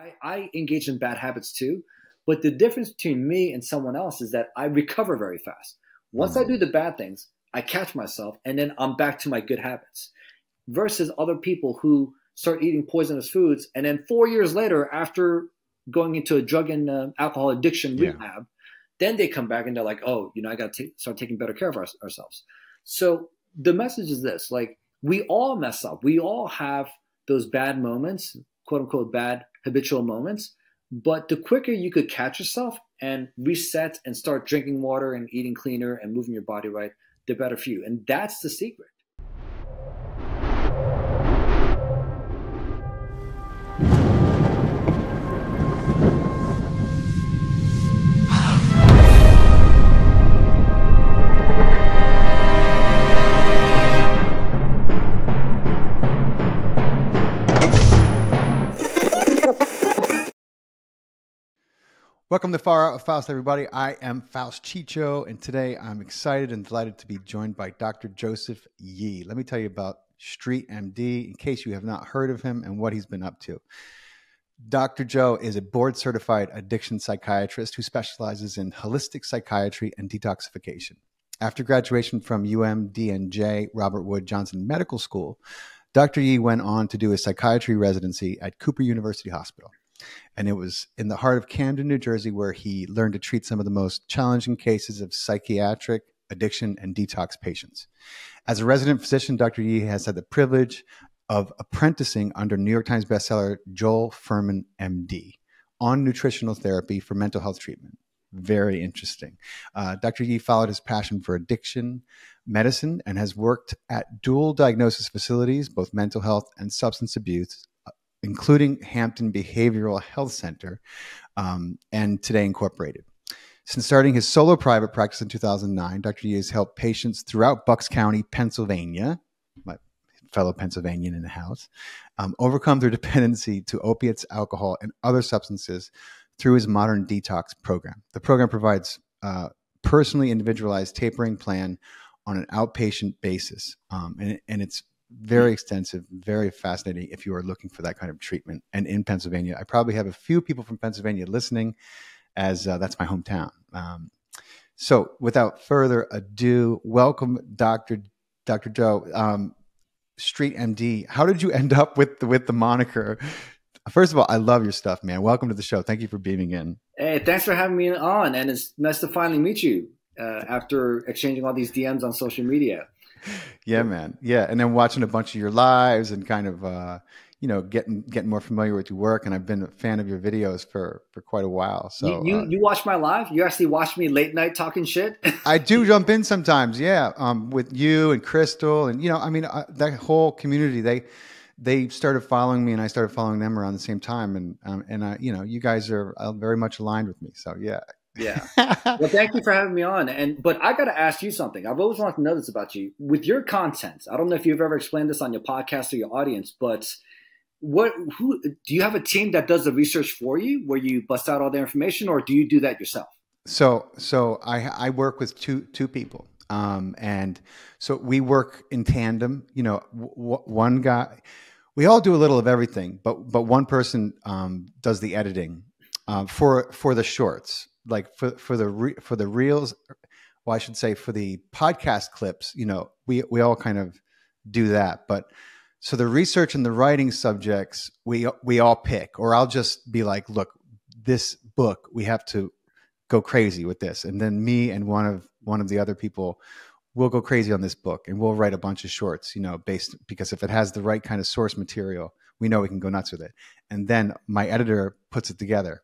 I engage in bad habits too, but the difference between me and someone else is that I recover very fast. Once I do the bad things, I catch myself and then I'm back to my good habits. Versus other people who start eating poisonous foods and then 4 years later, after going into a drug and alcohol addiction rehab, then they come back and they're like, oh, I got to start taking better care of ourselves. So the message is this, like, we all mess up. We all have those bad moments, quote unquote, bad habitual moments. But the quicker you could catch yourself and reset and start drinking water and eating cleaner and moving your body right, the better for you. And that's the secret. Welcome to Far Out with Faust, everybody. I am Faust Chicho, and today I'm excited and delighted to be joined by Dr. Joseph Yee. Let me tell you about StreetMD in case you have not heard of him and what he's been up to. Dr. Joe is a Board Certified Addiction Psychiatrist who specializes in Holistic Psychiatry and Detoxification. After graduation from UMDNJ Robert Wood Johnson Medical School, Dr. Yee went on to do a psychiatry residency at Cooper University Hospital. And it was in the heart of Camden, New Jersey, where he learned to treat some of the most challenging cases of psychiatric addiction and detox patients. As a resident physician, Dr. Yee has had the privilege of apprenticing under New York Times bestseller Joel Fuhrman MD on nutritional therapy for mental health treatment. Very interesting. Dr. Yee followed his passion for addiction medicine and has worked at dual diagnosis facilities, both mental health and substance abuse, including Hampton Behavioral Health Center, and Today Incorporated. Since starting his solo private practice in 2009, Dr. Yee has helped patients throughout Bucks County, Pennsylvania, my fellow Pennsylvanian in the house, overcome their dependency to opiates, alcohol, and other substances through his Modern Detox Program. The program provides a personally individualized tapering plan on an outpatient basis, and it's very extensive, very fascinating if you are looking for that kind of treatment. And in Pennsylvania, I probably have a few people from Pennsylvania listening, as that's my hometown. So without further ado, welcome, Dr. Joe. StreetMD, how did you end up with the moniker? First of all, I love your stuff, man. Welcome to the show. Thank you for beaming in. Hey, thanks for having me on. And it's nice to finally meet you after exchanging all these DMs on social media. Yeah, man. Yeah. And then watching a bunch of your lives and kind of, getting more familiar with your work. And I've been a fan of your videos for quite a while. So you watch my live? You actually watch me late night talking shit? I do jump in sometimes. Yeah. With you and Crystal and, that whole community, they started following me and I started following them around the same time. And you guys are very much aligned with me. So yeah. Yeah. Well, thank you for having me on. But I got to ask you something. I've always wanted to know this about you. With your content, I don't know if you've ever explained this on your podcast or your audience, but who do you have a team that does the research for you, where you bust out all the information, or do you do that yourself? So I work with two people, and so we work in tandem. One guy, we all do a little of everything, but one person does the editing for the shorts. Like for the reels, well, I should say for the podcast clips, we all kind of do that. But so the research and the writing subjects, we all pick, or I'll just be like, look, this book, we have to go crazy with this. And then me and one of the other people will go crazy on this book and we'll write a bunch of shorts, because if it has the right kind of source material, we know we can go nuts with it. And then my editor puts it together.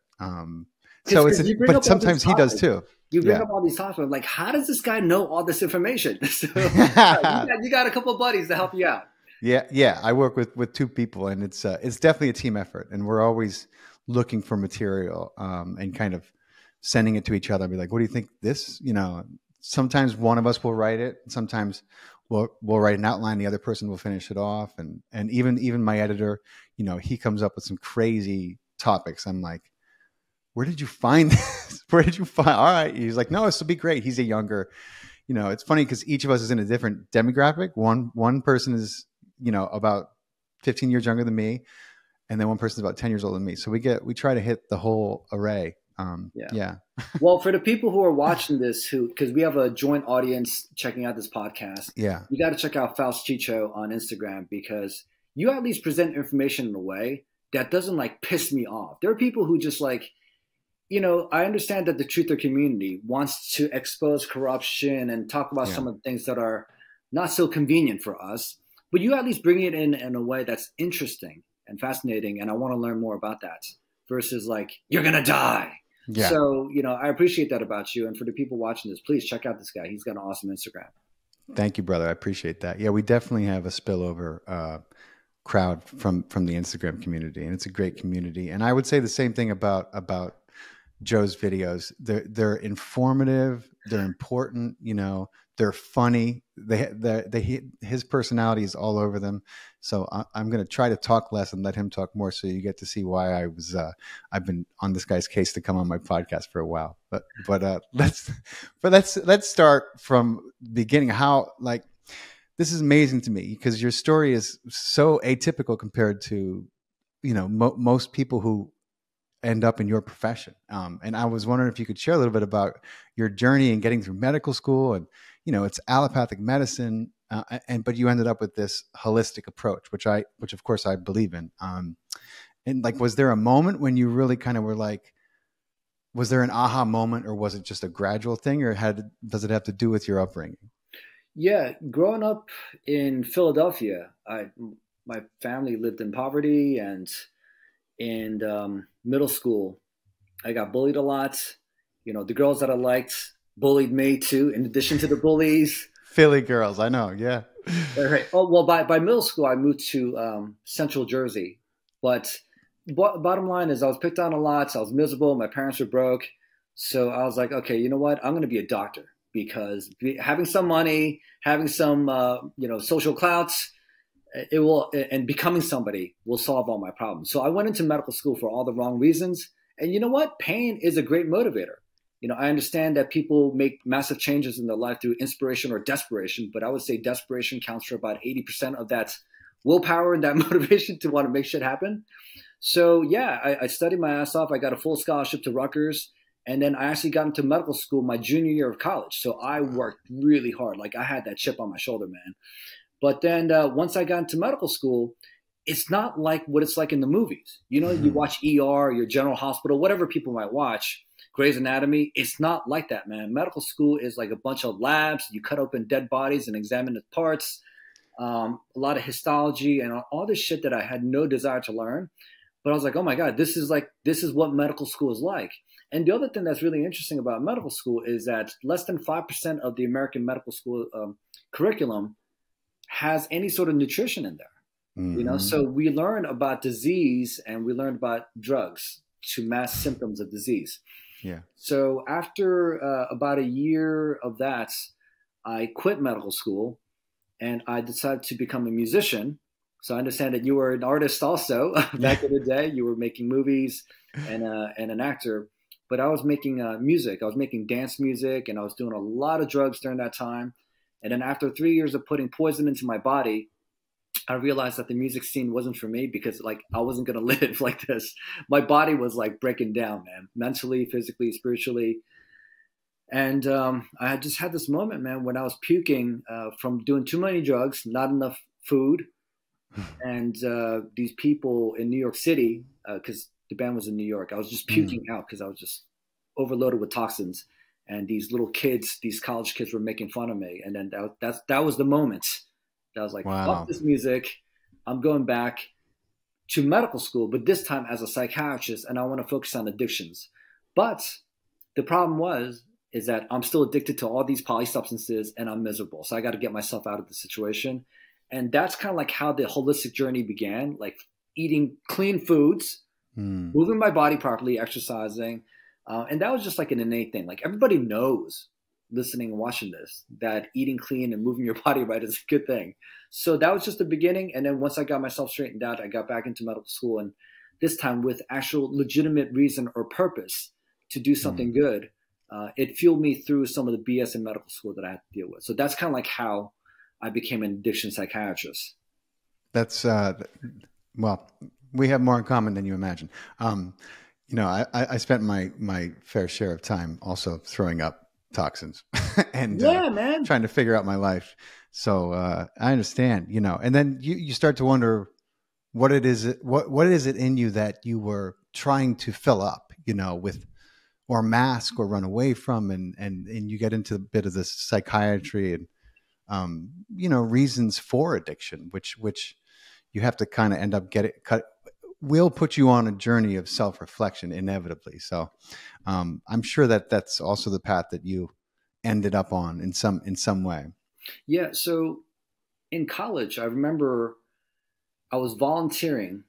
So but sometimes he does too. You bring up all these topics. I'm like, how does this guy know all this information? So you got a couple of buddies to help you out. Yeah. I work with two people, and it's definitely a team effort, and we're always looking for material and kind of sending it to each other. And be like, what do you think this? Sometimes one of us will write it, and sometimes we'll write an outline. The other person will finish it off, and even my editor, he comes up with some crazy topics. I'm like, where did you find this? All right. He's like, no, this will be great. He's a younger, it's funny because each of us is in a different demographic. One person is, about 15 years younger than me. and then one person's about 10 years older than me. So we try to hit the whole array. Yeah. Well, for the people who are watching this, because we have a joint audience checking out this podcast, you got to check out Faust Chicho on Instagram, because you at least present information in a way that doesn't like piss me off. There are people who just like, I understand that the truther community wants to expose corruption and talk about some of the things that are not so convenient for us, but you at least bring it in a way that's interesting and fascinating, and I want to learn more about that, versus like, you're going to die. Yeah. So, I appreciate that about you. And for the people watching this, please check out this guy. He's got an awesome Instagram. Thank you, brother. I appreciate that. Yeah, we definitely have a spillover crowd from the Instagram community, and it's a great community. And I would say the same thing about Joe's videos. They're informative. They're important. They're funny. His personality is all over them. So I'm going to try to talk less and let him talk more, so you get to see why I've been on this guy's case to come on my podcast for a while. But let's start from the beginning. How, like, this is amazing to me, because your story is so atypical compared to most people who end up in your profession. And I was wondering if you could share a little bit about your journey in getting through medical school, and it's allopathic medicine, but you ended up with this holistic approach, which of course I believe in. And like, was there a moment when you really kind of were like, was there an aha moment, or was it just a gradual thing, or does it have to do with your upbringing? Yeah, growing up in Philadelphia, my family lived in poverty, and in middle school, I got bullied a lot. The girls that I liked bullied me too, in addition to the bullies. Philly girls, I know, yeah. Right. Oh, well, by middle school, I moved to Central Jersey. But bottom line is, I was picked on a lot. So I was miserable. My parents were broke. So I was like, okay, you know what? I'm going to be a doctor, because having some money, having some social clouts, and becoming somebody will solve all my problems. So I went into medical school for all the wrong reasons. And you know what? Pain is a great motivator. I understand that people make massive changes in their life through inspiration or desperation, but I would say desperation counts for about 80% of that willpower and that motivation to want to make shit happen. So yeah, I studied my ass off. I got a full scholarship to Rutgers. And then I actually got into medical school my junior year of college. So I worked really hard. Like, I had that chip on my shoulder, man. But then once I got into medical school, it's not like what it's like in the movies. You watch ER, your General Hospital, whatever people might watch, Grey's Anatomy. It's not like that, man. Medical school is like a bunch of labs. You cut open dead bodies and examine the parts, a lot of histology and all this shit that I had no desire to learn. But I was like, oh my God, this is what medical school is like. And the other thing that's really interesting about medical school is that less than 5% of the American medical school curriculum has any sort of nutrition in there. Mm-hmm. So we learn about disease, and we learn about drugs to mask symptoms of disease. Yeah. So after about a year of that, I quit medical school, and I decided to become a musician. So I understand that you were an artist also back in the day. You were making movies and an actor, but I was making music. I was making dance music, and I was doing a lot of drugs during that time. And then after 3 years of putting poison into my body, I realized that the music scene wasn't for me, because like, I wasn't going to live like this. My body was like breaking down, man, mentally, physically, spiritually. And I had just had this moment, man, when I was puking from doing too many drugs, not enough food. And these people in New York City, because the band was in New York, I was just puking out because I was just overloaded with toxins. And these little kids, these college kids, were making fun of me. And then that was the moment that I was like, wow, fuck this music. I'm going back to medical school, but this time as a psychiatrist, and I want to focus on addictions. But the problem is that I'm still addicted to all these polysubstances, and I'm miserable. So I got to get myself out of the situation. And that's kind of like how the holistic journey began, like eating clean foods, moving my body properly, exercising. And that was just like an innate thing. Like, everybody knows, listening and watching this, that eating clean and moving your body right is a good thing. So that was just the beginning. And then once I got myself straightened out, I got back into medical school, and this time with actual legitimate reason or purpose to do something good. It fueled me through some of the BS in medical school that I had to deal with. So that's kind of like how I became an addiction psychiatrist. That's, well, We have more in common than you imagine. I spent my fair share of time also throwing up toxins and Yeah, man. trying to figure out my life. So I understand, and then you start to wonder what is it in you that you were trying to fill up, with, or mask or run away from, and you get into a bit of this psychiatry and reasons for addiction, which you have to kind of end up will put you on a journey of self-reflection inevitably. So I'm sure that that's also the path that you ended up on in some way. Yeah. So in college, I remember I was volunteering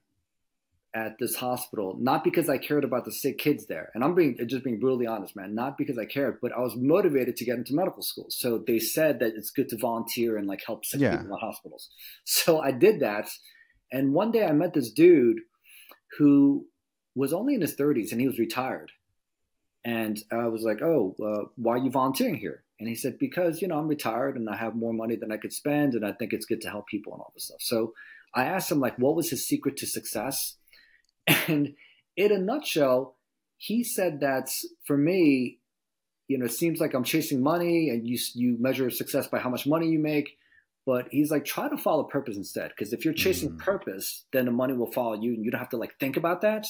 at this hospital, not because I cared about the sick kids there. And I'm just being brutally honest, man, not because I cared, but I was motivated to get into medical school. So they said that it's good to volunteer and like help sick people in the hospitals. So I did that. And one day I met this dude who was only in his 30s and he was retired. And I was like, why are you volunteering here? And he said, because, I'm retired and I have more money than I could spend. And I think it's good to help people and all this stuff. So I asked him, like, what was his secret to success? And in a nutshell, he said that for me, it seems like I'm chasing money and you measure success by how much money you make. But he's like, try to follow purpose instead. Because if you're chasing purpose, then the money will follow you and you don't have to like think about that.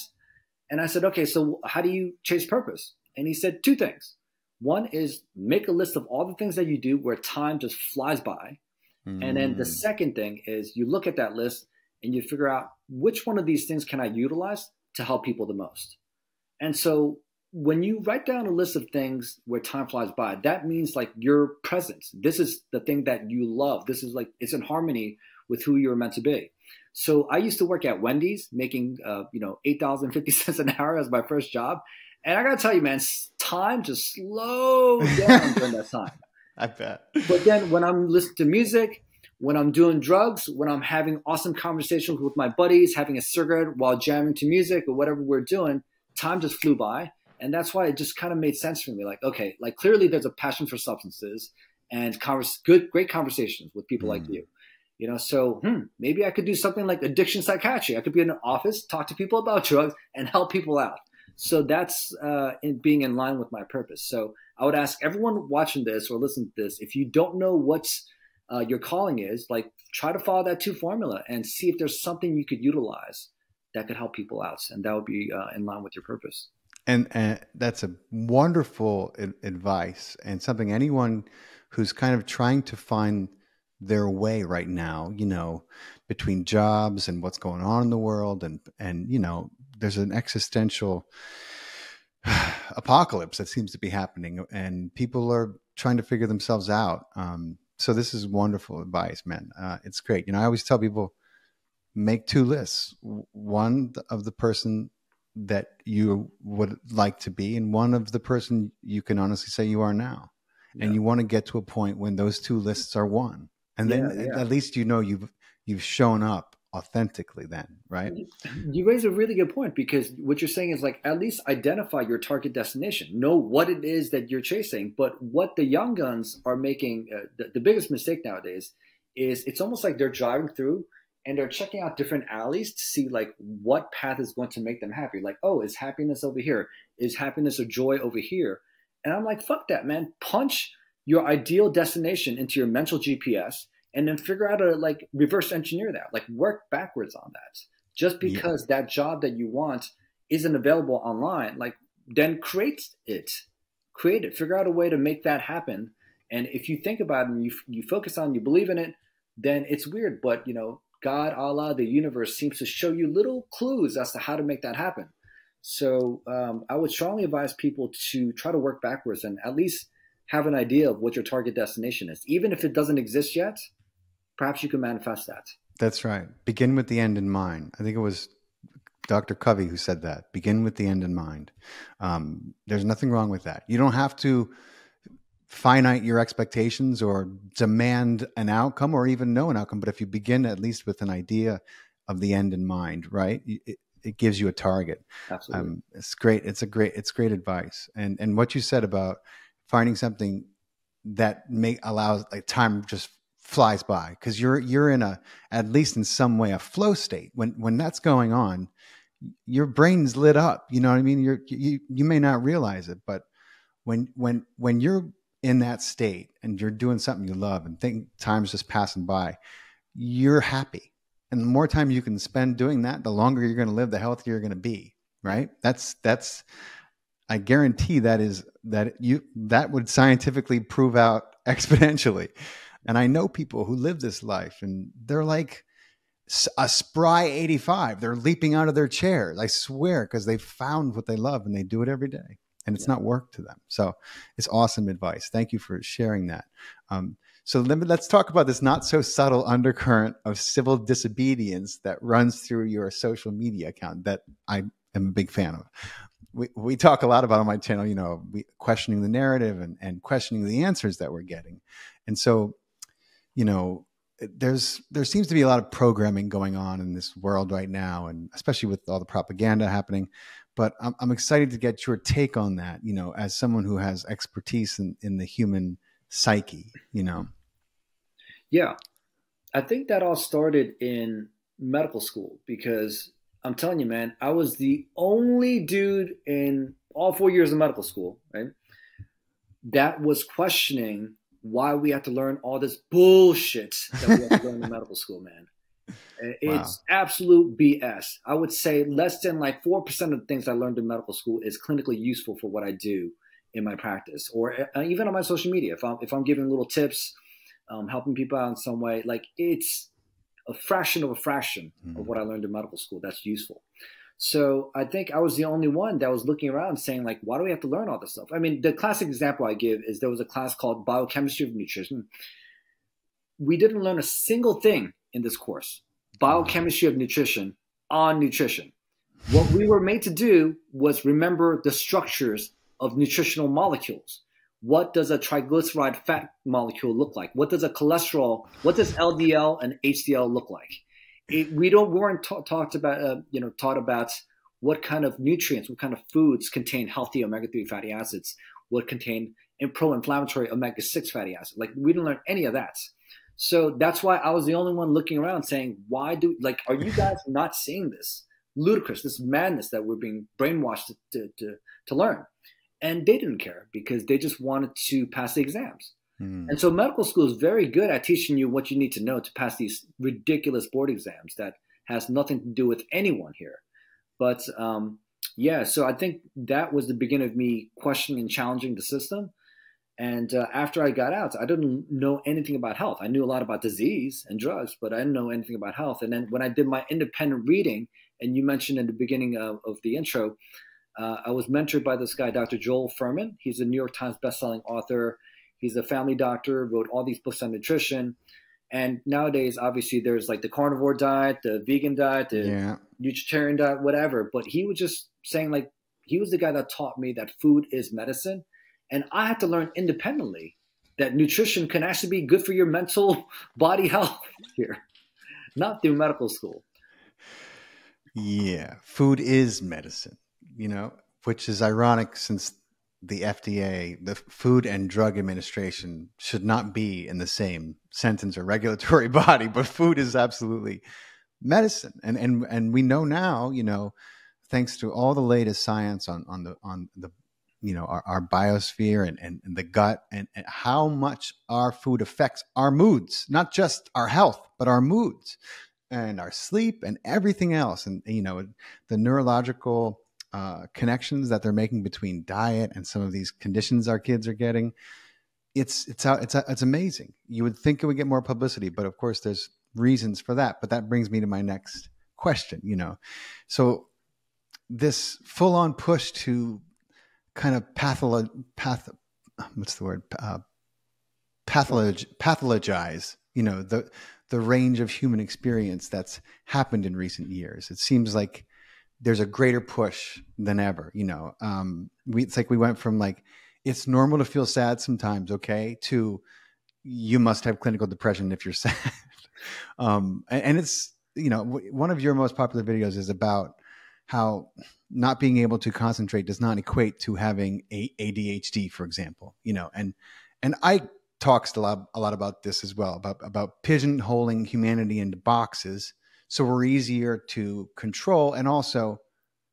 And I said, okay, so how do you chase purpose? And he said two things. One is make a list of all the things that you do where time just flies by. And then the second thing is you look at that list and you figure out which one of these things can I utilize to help people the most. And so when you write down a list of things where time flies by, that means like your presence. This is the thing that you love. This is like, it's in harmony with who you're meant to be. So I used to work at Wendy's making, $8.50 an hour as my first job. And I got to tell you, man, time just slowed down during that time. I bet. But then when I'm listening to music, when I'm doing drugs, when I'm having awesome conversations with my buddies, having a cigarette while jamming to music or whatever we're doing, time just flew by. And that's why it just kind of made sense for me. Like, okay, like clearly there's a passion for substances and great conversations with people like you. So maybe I could do something like addiction psychiatry. I could be in an office, talk to people about drugs and help people out. So that's being in line with my purpose. So I would ask everyone watching this or listening to this, if you don't know what your calling is, like try to follow that 2 formula and see if there's something you could utilize that could help people out. And that would be in line with your purpose. And that's a wonderful advice and something anyone who's kind of trying to find their way right now, between jobs and what's going on in the world. And there's an existential apocalypse that seems to be happening and people are trying to figure themselves out. So this is wonderful advice, man. It's great. I always tell people, make 2 lists, one of the person that you would like to be and one of the person you can honestly say you are now. Yeah. And you want to get to a point when those 2 lists are one. And then at least you've shown up authentically then, right? You raise a really good point because what you're saying is like at least identify your target destination, know what it is that you're chasing. But what the young guns are making, the biggest mistake nowadays is it's almost like they're driving through and they're checking out different alleys to see like what path is going to make them happy. Like, oh, is happiness over here? Is happiness or joy over here? And I'm like, fuck that, man. Punch your ideal destination into your mental GPS and then figure out how to like reverse engineer that, like work backwards on that. Just because that job that you want isn't available online, like then create it, figure out a way to make that happen. And if you think about it and you focus on, you believe in it, then it's weird. But, God, Allah, the universe seems to show you little clues as to how to make that happen. So I would strongly advise people to try to work backwards and at least have an idea of what your target destination is. Even if it doesn't exist yet, perhaps you can manifest that. That's right. Begin with the end in mind. I think it was Dr. Covey who said that. Begin with the end in mind. There's nothing wrong with that. You don't have to finite your expectations or demand an outcome or even know an outcome. But if you begin at least with an idea of the end in mind, right? It gives you a target. Absolutely. It's great. It's great advice. And what you said about finding something that allows like time just flies by because you're in at least in some way, a flow state. When that's going on, your brain's lit up. You know what I mean? You may not realize it, but when you're in that state and you're doing something you love and think time's just passing by, you're happy. And the more time you can spend doing that, the longer you're going to live, the healthier you're going to be. Right? That's I guarantee that would scientifically prove out exponentially. And I know people who live this life and they're like a spry 85. They're leaping out of their chairs. I swear, because they found what they love and they do it every day. And it's not work to them. So it's awesome advice. Thank you for sharing that. So let's talk about this not so subtle undercurrent of civil disobedience that runs through your social media account that I am a big fan of. We talk a lot about on my channel, you know, questioning the narrative and questioning the answers that we're getting. And so, you know, there seems to be a lot of programming going on in this world right now, and especially with all the propaganda happening. But I'm excited to get your take on that, you know, as someone who has expertise in the human psyche, you know. Yeah. I think that all started in medical school because I'm telling you, man, I was the only dude in all 4 years of medical school, right, that was questioning why we have to learn all this bullshit that we have to learn in medical school, man. It's absolute BS. I would say less than like 4% of the things I learned in medical school is clinically useful for what I do in my practice, or even on my social media. If I'm giving little tips, helping people out in some way, like it's a fraction of what I learned in medical school that's useful. So I think I was the only one that was looking around saying, like, why do we have to learn all this stuff? I mean, the classic example I give is there was a class called Biochemistry of Nutrition. We didn't learn a single thing in this course, Biochemistry of Nutrition, on nutrition. What we were made to do was remember the structures of nutritional molecules. What does a triglyceride fat molecule look like? What does what does LDL and HDL look like? We weren't taught about what kind of nutrients, what kind of foods contain healthy omega-3 fatty acids, what contain pro-inflammatory omega-6 fatty acids. Like, we didn't learn any of that. So that's why I was the only one looking around saying, are you guys not seeing this? Ludicrous, this madness that we're being brainwashed to learn. And they didn't care because they just wanted to pass the exams. And so medical school is very good at teaching you what you need to know to pass these ridiculous board exams that has nothing to do with anyone here. But so I think that was the beginning of me questioning and challenging the system. And after I got out, I didn't know anything about health. I knew a lot about disease and drugs, but I didn't know anything about health. And then when I did my independent reading, and you mentioned in the beginning of the intro, I was mentored by this guy, Dr. Joel Fuhrman. He's a New York Times bestselling author. He's a family doctor, wrote all these books on nutrition. And nowadays, obviously, there's like the carnivore diet, the vegan diet, the nutritarian diet, whatever. But he was just saying, like, he was the guy that taught me that food is medicine. And I had to learn independently that nutrition can actually be good for your mental body health here, not through medical school. Yeah, food is medicine, you know, which is ironic since the FDA, the Food and Drug Administration, should not be in the same sentence or regulatory body, but food is absolutely medicine. And we know now, you know, thanks to all the latest science on the you know, our biosphere and the gut and how much our food affects our moods, not just our health, but our moods and our sleep and everything else. And, you know, the neurological connections that they're making between diet and some of these conditions our kids are getting, it's amazing. You would think it would get more publicity, but of course there's reasons for that. But that brings me to my next question, you know. So this full-on push to kind of pathologize, you know, the range of human experience that's happened in recent years. It seems like there's a greater push than ever, you know. It's like we went from like, it's normal to feel sad sometimes, okay, to you must have clinical depression if you're sad. And it's, you know, one of your most popular videos is about how not being able to concentrate does not equate to having ADHD, for example, you know, and I talks a lot about this as well, about pigeonholing humanity into boxes, so we're easier to control and also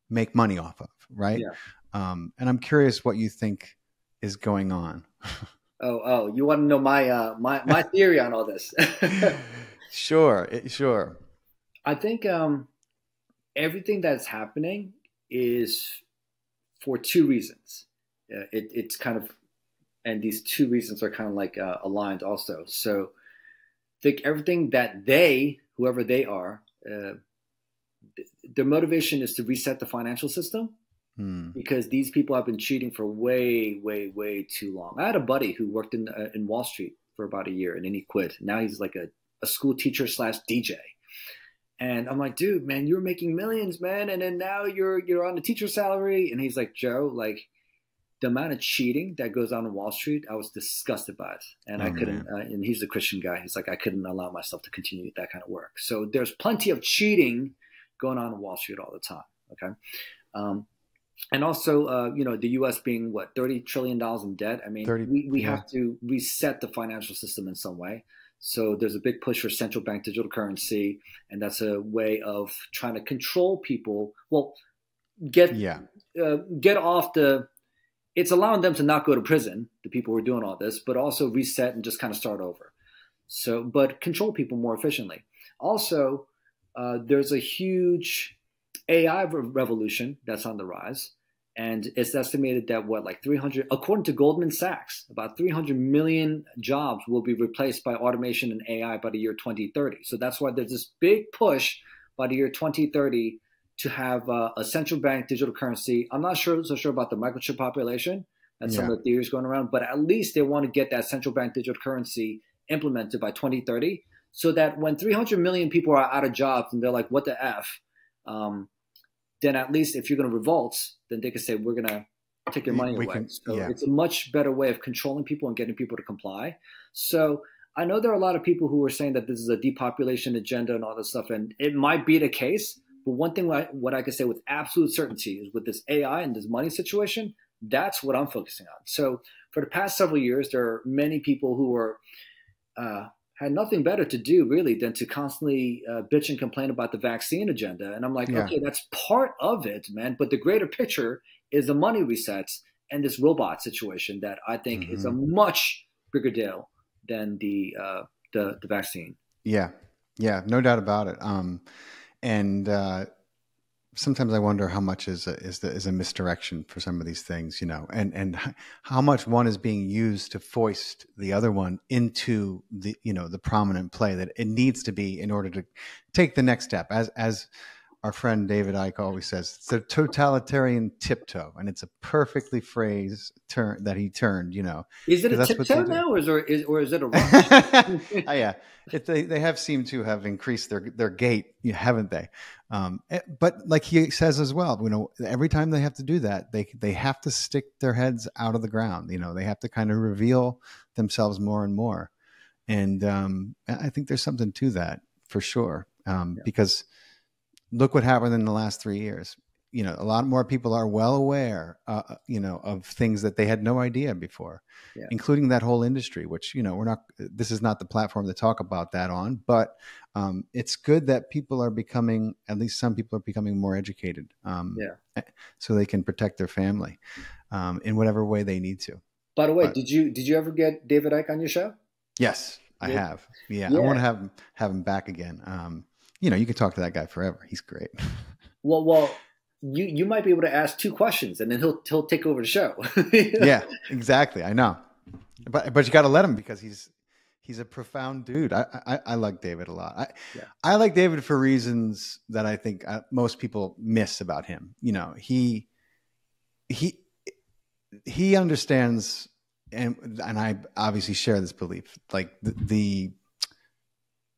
make money off of, right? Yeah. And I'm curious what you think is going on. Oh, you want to know my theory on all this? Sure. I think everything that's happening is for two reasons. It's kind of, and these two reasons are kind of like aligned also. So I think everything that whoever they are, their motivation is to reset the financial system. Because these people have been cheating for way, way, way too long. I had a buddy who worked in Wall Street for about a year, and then he quit. Now he's like a school teacher / DJ. And I'm like, dude, man, you were making millions, man, and then now you're on a teacher salary. And he's like, Joe, like the amount of cheating that goes on in Wall Street, I was disgusted by it, and I couldn't. And he's a Christian guy. He's like, I couldn't allow myself to continue that kind of work. So there's plenty of cheating going on in Wall Street all the time. Okay. And also, the U.S. being $30 trillion in debt. I mean, we have to reset the financial system in some way. So there's a big push for central bank digital currency, and that's a way of trying to control people. Well, get off the. It's allowing them to not go to prison, the people who are doing all this, but also reset and just kind of start over. So, but control people more efficiently. Also, there's a huge AI revolution that's on the rise, and it's estimated that 300, according to Goldman Sachs, about 300 million jobs will be replaced by automation and AI by the year 2030. So that's why there's this big push by the year 2030 to have a central bank digital currency. I'm not so sure about the microchip population. That's some of the theories going around, but at least they want to get that central bank digital currency implemented by 2030, so that when 300 million people are out of jobs and they're like, what the F? Then at least if you're going to revolt, then they can say, we're going to take your money away. It's a much better way of controlling people and getting people to comply. So I know there are a lot of people who are saying that this is a depopulation agenda and all this stuff, and it might be the case. But one thing, what I can say with absolute certainty is with this AI and this money situation, that's what I'm focusing on. So for the past several years, there are many people who are had nothing better to do really than to constantly bitch and complain about the vaccine agenda. And I'm like, okay, that's part of it, man. But the greater picture is the money resets and this robot situation that I think is a much bigger deal than the vaccine. Yeah, no doubt about it. And sometimes I wonder how much is a misdirection for some of these things, and how much one is being used to foist the other one into the prominent play that it needs to be in order to take the next step. As our friend David Icke always says, it's a totalitarian tiptoe, and it's a perfectly phrased turn that he turned. Is it a tiptoe now, or is it a rush? Yeah, they have seemed to have increased their gait, haven't they? But like he says as well, every time they have to do that, they have to stick their heads out of the ground. They have to kind of reveal themselves more and more. And I think there's something to that for sure. Because look what happened in the last 3 years. A lot more people are well aware, of things that they had no idea before, including that whole industry, which, this is not the platform to talk about that on, but it's good that people are becoming, at least some people are becoming more educated, so they can protect their family in whatever way they need to. By the way, did you ever get David Icke on your show? Yes, I have. Yeah. I want to have him back again. You can talk to that guy forever. He's great. Well, you might be able to ask 2 questions, and then he'll take over the show. Yeah, exactly. I know, but you got to let him, because he's a profound dude. I like David a lot. I like David for reasons that I think most people miss about him. He understands, and I obviously share this belief, like the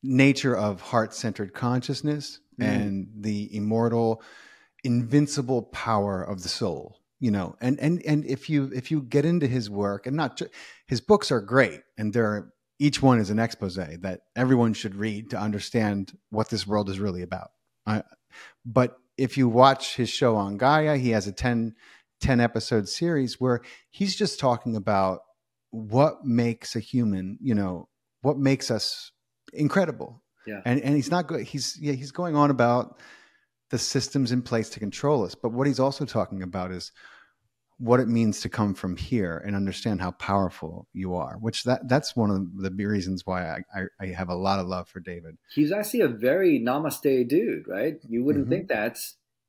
nature of heart-centered consciousness and the immortal, invincible power of the soul, and if you get into his work, and not his books are great, and each one is an expose that everyone should read to understand what this world is really about. But if you watch his show on Gaia, he has a 10 episode series where he's just talking about what makes a human, what makes us incredible. Yeah. And he's not good. He's going on about the systems in place to control us. But what he's also talking about is what it means to come from here and understand how powerful you are, which that's one of the reasons why I have a lot of love for David. He's actually a very namaste dude, right? You wouldn't think that,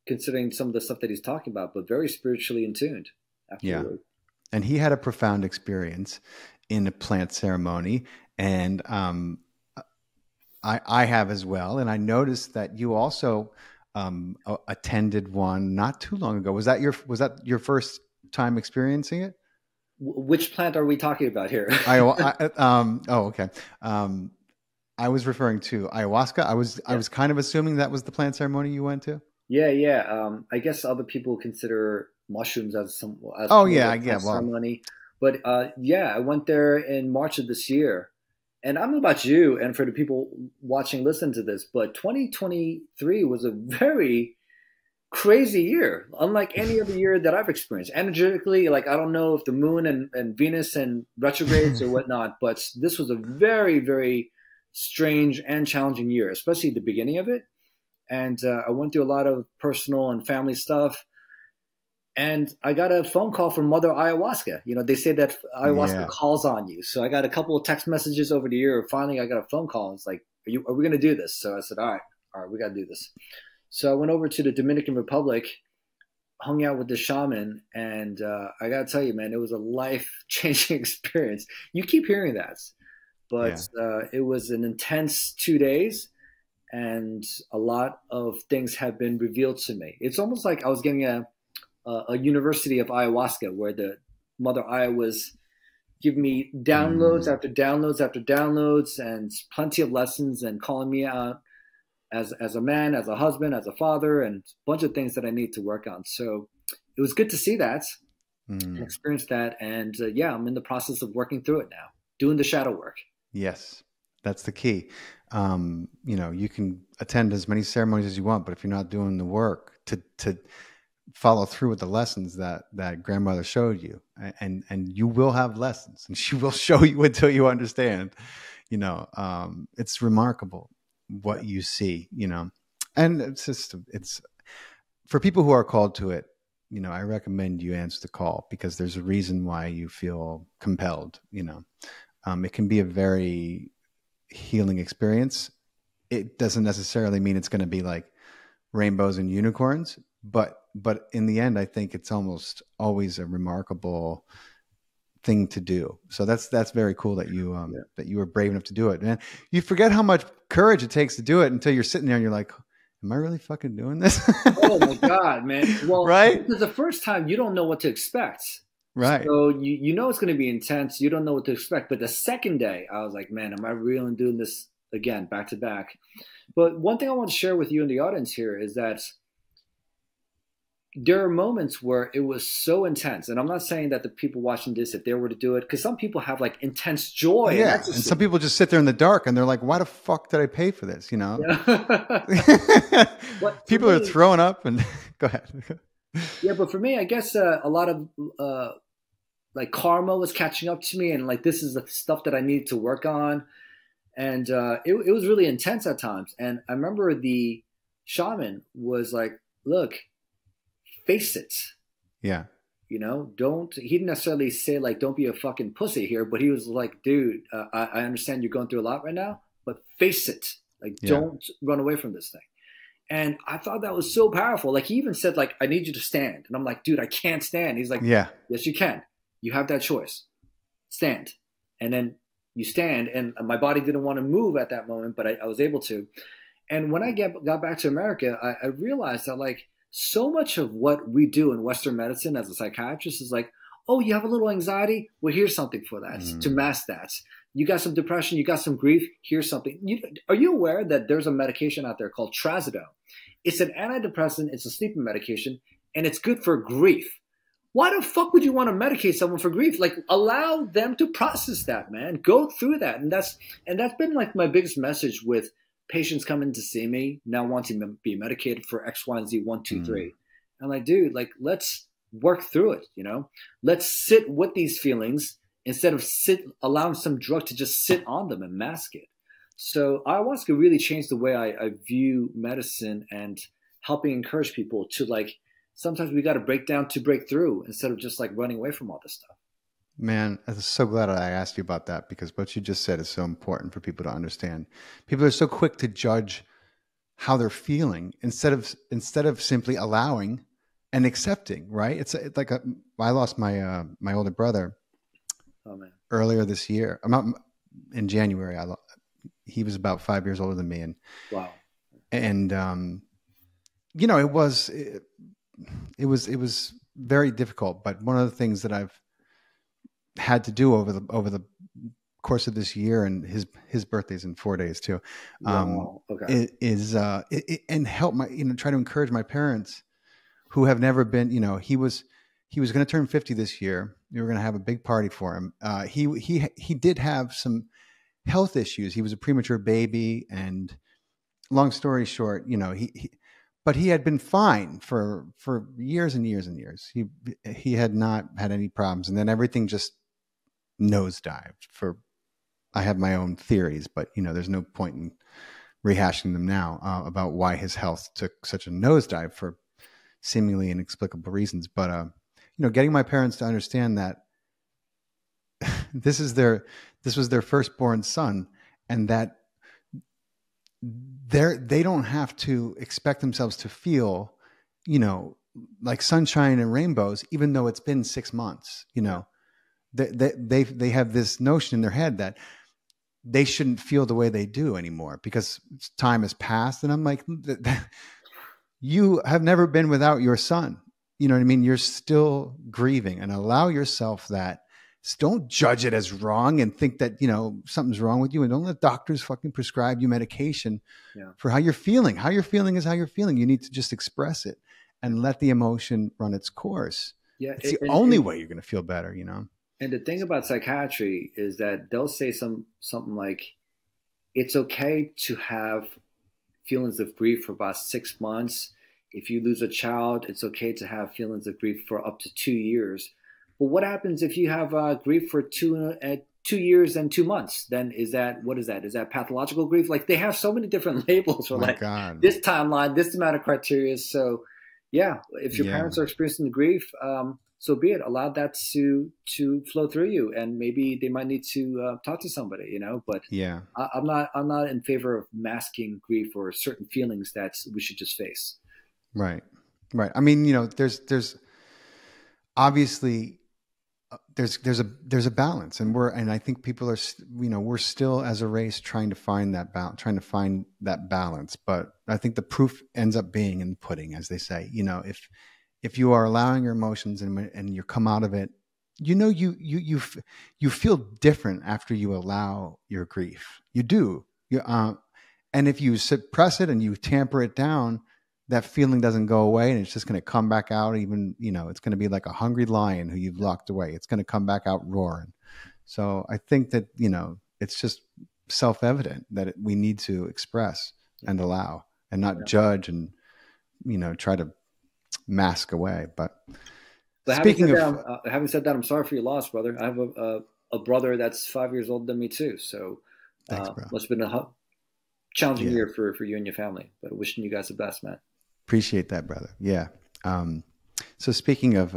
considering some of the stuff that he's talking about, but very spiritually in tuned. Absolutely. Yeah. And he had a profound experience in a plant ceremony. And I have as well. And I noticed that you also attended one not too long ago. Was that your first time experiencing it? Which plant are we talking about here? Okay. I was referring to ayahuasca. I was kind of assuming that was the plant ceremony you went to. Yeah. I guess other people consider mushrooms as ceremony. But I went there in March of this year. And I don't know about you and for the people watching, listen to this, but 2023 was a very crazy year, unlike any other year that I've experienced. Energetically, like I don't know if the moon and Venus and retrogrades or whatnot, but this was a very, very strange and challenging year, especially the beginning of it. And I went through a lot of personal and family stuff. And I got a phone call from Mother Ayahuasca. They say that ayahuasca calls on you. So I got a couple of text messages over the year. Finally, I got a phone call. It's like, are we going to do this? So I said, all right, we got to do this. So I went over to the Dominican Republic, hung out with the shaman. And I got to tell you, man, it was a life-changing experience. You keep hearing that. But it was an intense 2 days. And a lot of things have been revealed to me. It's almost like I was getting a university of ayahuasca, where the Mother Aya was giving me downloads after downloads after downloads and plenty of lessons and calling me out as a man, as a husband, as a father, and a bunch of things that I need to work on. So it was good to see that and experience that. And I'm in the process of working through it now, doing the shadow work. Yes, that's the key. You can attend as many ceremonies as you want, but if you're not doing the work to follow through with the lessons that grandmother showed you, and you will have lessons, and she will show you until you understand. It's remarkable what you see. And it's for people who are called to it. I recommend you answer the call, because there's a reason why you feel compelled. It can be a very healing experience. It doesn't necessarily mean it's going to be like rainbows and unicorns, but in the end, I think it's almost always a remarkable thing to do. So that's very cool that you were brave enough to do it. Man, you forget how much courage it takes to do it until you're sitting there and you're like, am I really fucking doing this? Oh my God, man. Well, right? Because the first time you don't know what to expect. Right. So you know it's going to be intense. You don't know what to expect. But the second day, I was like, man, am I really doing this again, back to back? But one thing I want to share with you and the audience here is that there are moments where it was so intense. And I'm not saying that the people watching this, if they were to do it, because some people have like intense joy. Yeah. And some people just sit there in the dark and they're like, why the fuck did I pay for this? Yeah. People are throwing up and go ahead. Yeah. But for me, I guess a lot of like karma was catching up to me, and like, this is the stuff that I needed to work on. And it was really intense at times. And I remember the shaman was like, look, face it. Yeah. He didn't necessarily say like, don't be a fucking pussy here, but he was like, dude, I understand you're going through a lot right now, but face it. Like, don't run away from this thing. And I thought that was so powerful. Like, he even said like, I need you to stand. And I'm like, dude, I can't stand. He's like, yes, you can. You have that choice. Stand. And then you stand. And my body didn't want to move at that moment, but I was able to. And when I got back to America, I realized that like, so much of what we do in Western medicine as a psychiatrist is like, oh, you have a little anxiety? Well, here's something for that, to mask that. You got some depression, you got some grief, here's something. Are you aware that there's a medication out there called trazodone? It's an antidepressant, it's a sleeping medication, and it's good for grief. Why the fuck would you want to medicate someone for grief? Like, allow them to process that, man. Go through that. And that's been like my biggest message with patients coming to see me now wanting to be medicated for X, Y, and Z, 1, 2, 3. I'm like, dude, like, let's work through it. Let's sit with these feelings instead of allowing some drug to just sit on them and mask it. So ayahuasca could really change the way I view medicine and helping encourage people to like, sometimes we got to break down to break through instead of just like running away from all this stuff. Man, I'm so glad I asked you about that, because what you just said is so important for people to understand. People are so quick to judge how they're feeling instead of simply allowing and accepting, right? It's like I lost my my older brother earlier this year. In January. He was about 5 years older than me, and wow. And you know, it was very difficult. But one of the things that I've had to do over the course of this year, and his birthday's in 4 days too, wow. Okay. and help try to encourage my parents who have never been, he was going to turn 50 this year. We were going to have a big party for him. He did have some health issues. He was a premature baby, and long story short, but he had been fine for years and years and years. He had not had any problems, and then everything just nosedived. I have my own theories, but there's no point in rehashing them now about why his health took such a nosedive for seemingly inexplicable reasons. But getting my parents to understand that this was their firstborn son, and that they don't have to expect themselves to feel, like sunshine and rainbows, even though it's been 6 months. They have this notion in their head that they shouldn't feel the way they do anymore because time has passed. And I'm like, you have never been without your son. You know what I mean? You're still grieving, and allow yourself that. Don't judge it as wrong and think that, something's wrong with you, and don't let doctors fucking prescribe you medication for how you're feeling. How you're feeling is how you're feeling. You need to just express it and let the emotion run its course. Yeah. It's the only way you're going to feel better, And the thing about psychiatry is that they'll say something like, it's okay to have feelings of grief for about 6 months. If you lose a child, it's okay to have feelings of grief for up to 2 years. But what happens if you have grief for 2 years and 2 months? Then what is that? Is that pathological grief? Like, they have so many different labels for God. This timeline, this amount of criteria. So yeah, if your parents are experiencing grief, so be it. Allow that to flow through you, and maybe they might need to talk to somebody, But yeah, I'm not in favor of masking grief or certain feelings that we should just face. Right. I mean, there's obviously there's a balance, and I think people are, we're still as a race trying to find that balance. But I think the proof ends up being in the pudding, as they say. If you are allowing your emotions and you come out of it, you feel different after you allow your grief. You do. And if you suppress it and you tamper it down, that feeling doesn't go away, and it's just going to come back out. Even, it's going to be like a hungry lion who you've locked away. It's going to come back out roaring. So I think that, it's just self-evident that we need to express and allow, and not judge and, try to mask away. But speaking of, having said that, I'm sorry for your loss, brother. I have a brother that's 5 years older than me too. So thanks, bro. Must have been a challenging year for you and your family, but wishing you guys the best, man. Appreciate that, brother. Yeah. So speaking of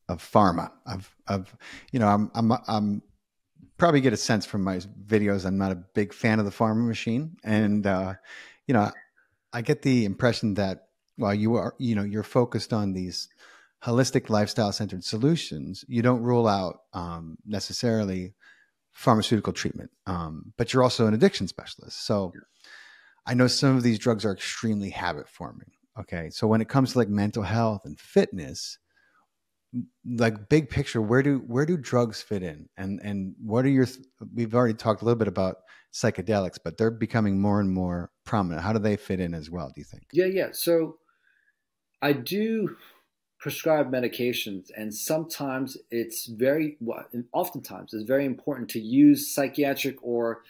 pharma, I'm probably get a sense from my videos, I'm not a big fan of the pharma machine. And, I get the impression that while you're focused on these holistic lifestyle centered solutions, you don't rule out, necessarily pharmaceutical treatment. But you're also an addiction specialist. So I know some of these drugs are extremely habit forming. Okay. So when it comes to like mental health and fitness, like big picture, where do drugs fit in? And what are we've already talked a little bit about psychedelics, but they're becoming more and more prominent. How do they fit in as well, do you think? Yeah. So I do prescribe medications, and sometimes oftentimes it's very important to use psychiatric or,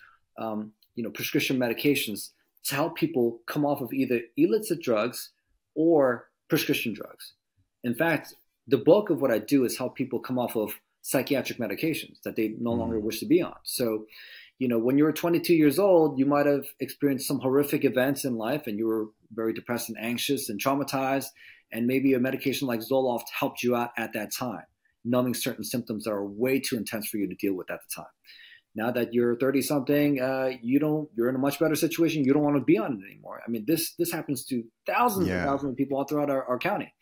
prescription medications to help people come off of either illicit drugs or prescription drugs. In fact, the bulk of what I do is help people come off of psychiatric medications that they no longer wish to be on. So, when you were 22 years old, you might have experienced some horrific events in life and you were very depressed and anxious and traumatized. And maybe a medication like Zoloft helped you out at that time, numbing certain symptoms that are way too intense for you to deal with at the time. Now that you're 30 something, you're in a much better situation. You don't want to be on it anymore. I mean, this happens to thousands and thousands of people all throughout our county.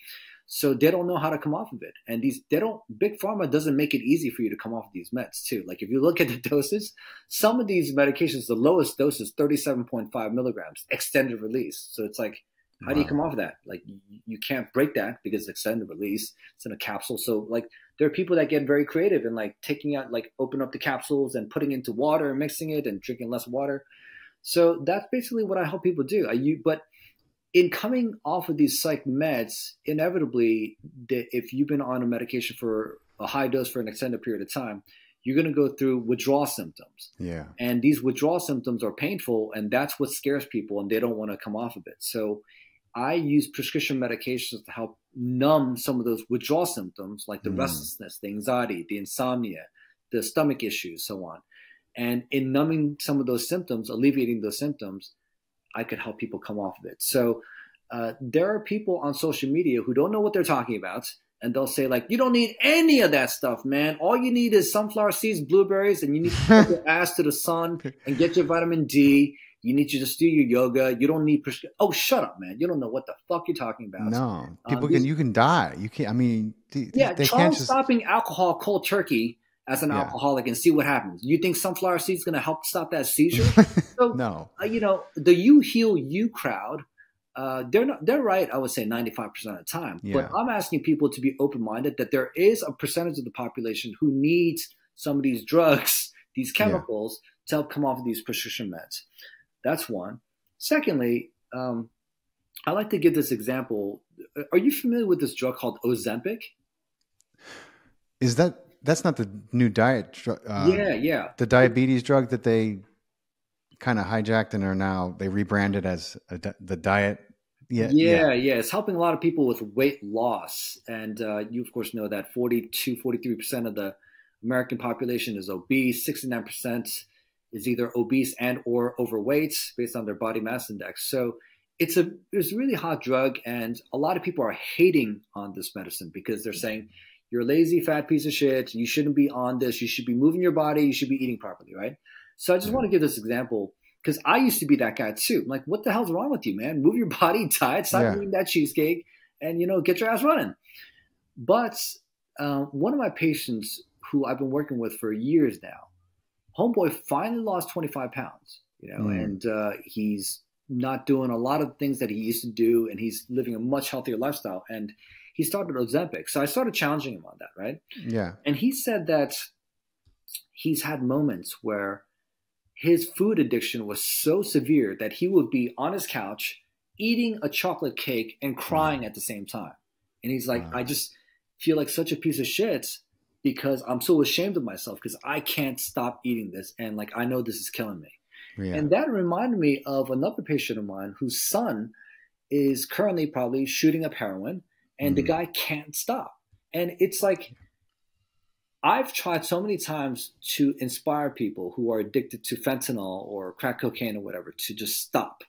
So they don't know how to come off of it. And big pharma doesn't make it easy for you to come off of these meds too. Like if you look at the doses, some of these medications, the lowest dose is 37.5 milligrams, extended release. So it's like, how do you come off of that? Like you can't break that because it's extended release. It's in a capsule. So like there are people that get very creative and like taking out, like open up the capsules and putting into water and mixing it and drinking less water. So that's basically what I help people do. But in coming off of these psych meds, inevitably, if you've been on a medication for a high dose for an extended period of time, you're going to go through withdrawal symptoms. Yeah. And these withdrawal symptoms are painful, and that's what scares people, and they don't want to come off of it. So I use prescription medications to help numb some of those withdrawal symptoms, like the restlessness, the anxiety, the insomnia, the stomach issues, so on. And in numbing some of those symptoms, alleviating those symptoms, I could help people come off of it. So there are people on social media who don't know what they're talking about. And they'll say like, you don't need any of that stuff, man. All you need is sunflower seeds, blueberries, and you need to put your ass to the sun and get your vitamin D. You need to just do your yoga. You don't need Oh, shut up, man. You don't know what the fuck you're talking about. No, you can die. You can't, I mean, try stopping alcohol cold turkey as an alcoholic and see what happens. You think sunflower seeds going to help stop that seizure? So, no. The You Heal You crowd, they're right, I would say 95% of the time. Yeah. But I'm asking people to be open-minded that there is a percentage of the population who needs some of these drugs, these chemicals, to help come off of these prescription meds. That's one. Secondly, I like to give this example. Are you familiar with this drug called Ozempic? That's not the new diet drug? Yeah. The diabetes drug that they kind of hijacked and they rebranded as the diet. Yeah. It's helping a lot of people with weight loss. And you, of course, know that 43% of the American population is obese. 69% is either obese and or overweight based on their body mass index. So it's a really hot drug. And a lot of people are hating on this medicine because they're saying, you're a lazy, fat piece of shit. You shouldn't be on this. You should be moving your body. You should be eating properly, right? So I just want to give this example because I used to be that guy too. I'm like, what the hell's wrong with you, man? Move your body, diet, stop eating that cheesecake, and get your ass running. But one of my patients who I've been working with for years now, homeboy finally lost 25 pounds, and he's not doing a lot of things that he used to do, and he's living a much healthier lifestyle. And he started Ozempic. So I started challenging him on that, right? Yeah. And he said that he's had moments where his food addiction was so severe that he would be on his couch eating a chocolate cake and crying at the same time. And he's like, I just feel like such a piece of shit because I'm so ashamed of myself because I can't stop eating this. And like, I know this is killing me. Yeah. And that reminded me of another patient of mine whose son is currently probably shooting up heroin. And the guy can't stop. And it's like, I've tried so many times to inspire people who are addicted to fentanyl or crack cocaine or whatever to just stop.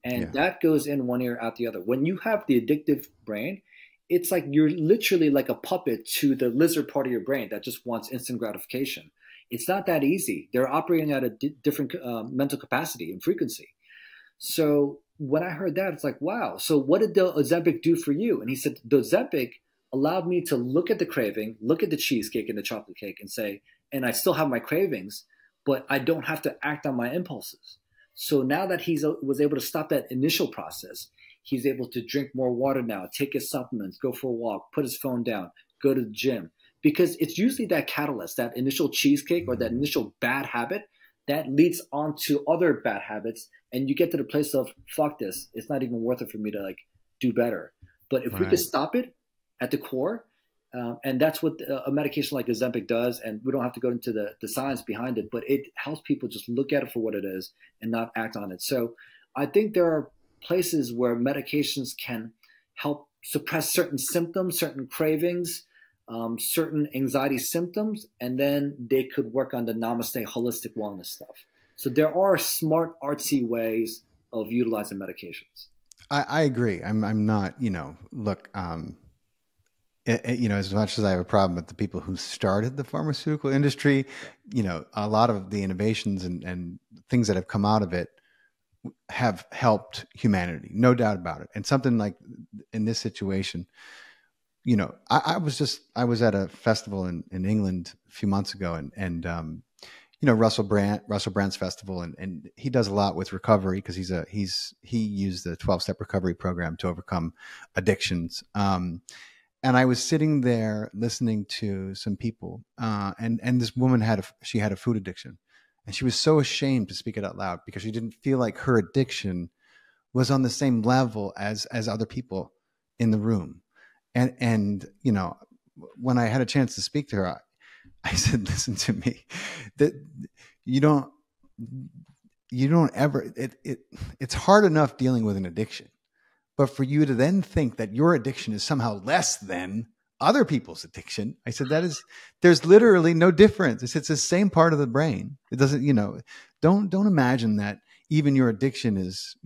And that goes in one ear, out the other. When you have the addictive brain, it's like you're literally like a puppet to the lizard part of your brain that just wants instant gratification. It's not that easy. They're operating at a different mental capacity and frequency. So when I heard that, it's like, wow. So what did the Ozempic do for you? And he said, the Ozempic allowed me to look at the craving, look at the cheesecake and the chocolate cake and say, and I still have my cravings, but I don't have to act on my impulses. So now that he was able to stop that initial process, he's able to drink more water now, take his supplements, go for a walk, put his phone down, go to the gym. Because it's usually that catalyst, that initial cheesecake or that initial bad habit that leads on to other bad habits. And you get to the place of, fuck this, it's not even worth it for me to like do better. But if we could stop it at the core, and that's what a medication like Ozempic does, and we don't have to go into the science behind it, but it helps people just look at it for what it is and not act on it. So I think there are places where medications can help suppress certain symptoms, certain cravings, certain anxiety symptoms, and then they could work on the namaste holistic wellness stuff. So there are smart, artsy ways of utilizing medications. I agree. I'm not, look, as much as I have a problem with the people who started the pharmaceutical industry, a lot of the innovations and things that have come out of it have helped humanity, no doubt about it. And something like in this situation, I was at a festival in England a few months ago, and Russell Brand's festival, and he does a lot with recovery because he used the 12-step recovery program to overcome addictions. And I was sitting there listening to some people, and this woman had a food addiction, and she was so ashamed to speak it out loud because she didn't feel like her addiction was on the same level as other people in the room. And when I had a chance to speak to her, I said, listen to me, that you don't ever, it's hard enough dealing with an addiction, but for you to then think that your addiction is somehow less than other people's addiction. I said, there's literally no difference. It's the same part of the brain. It doesn't, don't imagine that even your addiction is,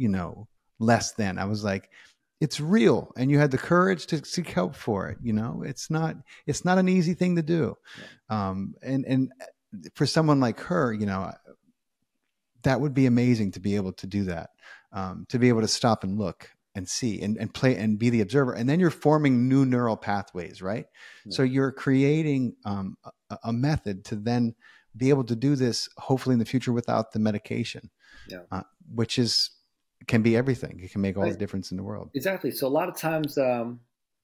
less than. I was like, it's real, and you had the courage to seek help for it. It's not an easy thing to do. Yeah. And for someone like her, that would be amazing to be able to do that, to be able to stop and look and see and play and be the observer. And then you're forming new neural pathways, right? Yeah. So you're creating a method to then be able to do this, hopefully in the future, without the medication, which can be everything. It can make all the difference in the world. Exactly. So a lot of times,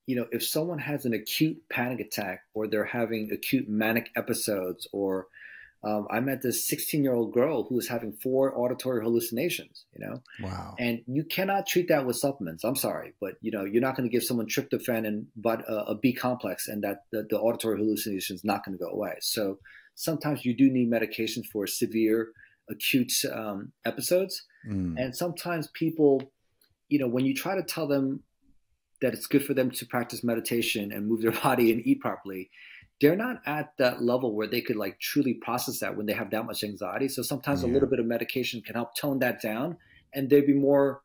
if someone has an acute panic attack, or they're having acute manic episodes, or I met this 16-year-old girl who was having 4 auditory hallucinations, Wow. And you cannot treat that with supplements. I'm sorry, but you're not going to give someone tryptophan and a B complex and that the auditory hallucination is not going to go away. So sometimes you do need medications for severe acute episodes. And sometimes people, when you try to tell them that it's good for them to practice meditation and move their body and eat properly, they're not at that level where they could truly process that when they have that much anxiety. So sometimes a little bit of medication can help tone that down, and they'd be more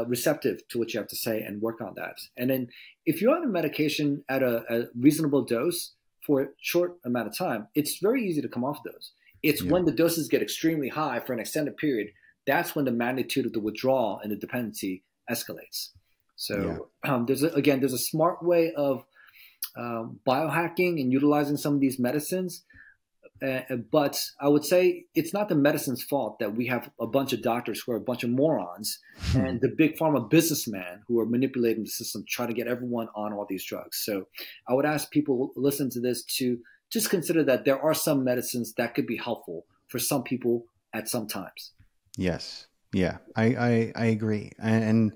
receptive to what you have to say and work on that. And then if you're on a medication at a reasonable dose for a short amount of time, it's very easy to come off those. It's when the doses get extremely high for an extended period, that's when the magnitude of the withdrawal and the dependency escalates. So there's a smart way of biohacking and utilizing some of these medicines. But I would say it's not the medicine's fault that we have a bunch of doctors who are a bunch of morons and the big pharma businessmen who are manipulating the system, trying to get everyone on all these drugs. So I would ask people who listen to this to just consider that there are some medicines that could be helpful for some people at some times. Yes. Yeah, I agree. And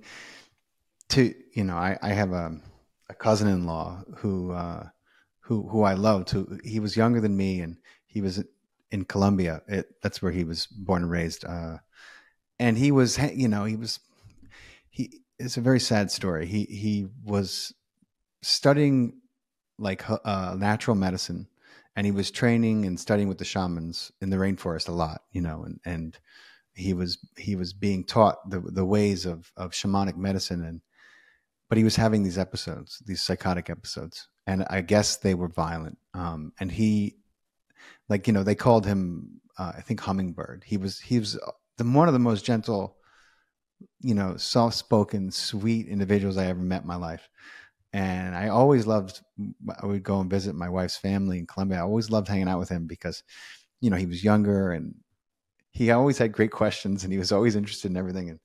I have a cousin-in-law who I loved. He was younger than me, and he was in Colombia. That's where he was born and raised. And it's a very sad story. He was studying natural medicine, and he was training and studying with the shamans in the rainforest a lot, and he was being taught the ways of shamanic medicine, but he was having these episodes, these psychotic episodes, and I guess they were violent. And he, they called him, I think, Hummingbird. He was one of the most gentle, soft-spoken, sweet individuals I ever met in my life. And I always loved, I would go and visit my wife's family in Colombia. I always loved hanging out with him because, he was younger and he always had great questions and he was always interested in everything.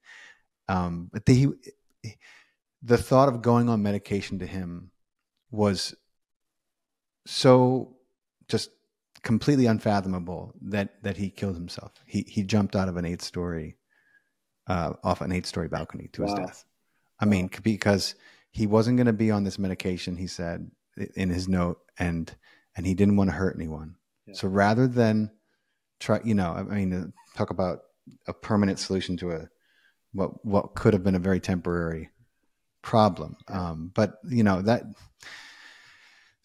And, but the thought of going on medication to him was so just completely unfathomable that he killed himself. He jumped out of an 8-story, off an 8-story balcony to his death. I mean, because he wasn't going to be on this medication, he said in his note, and he didn't want to hurt anyone. Yeah. So rather than try, talk about a permanent solution to what could have been a very temporary problem. But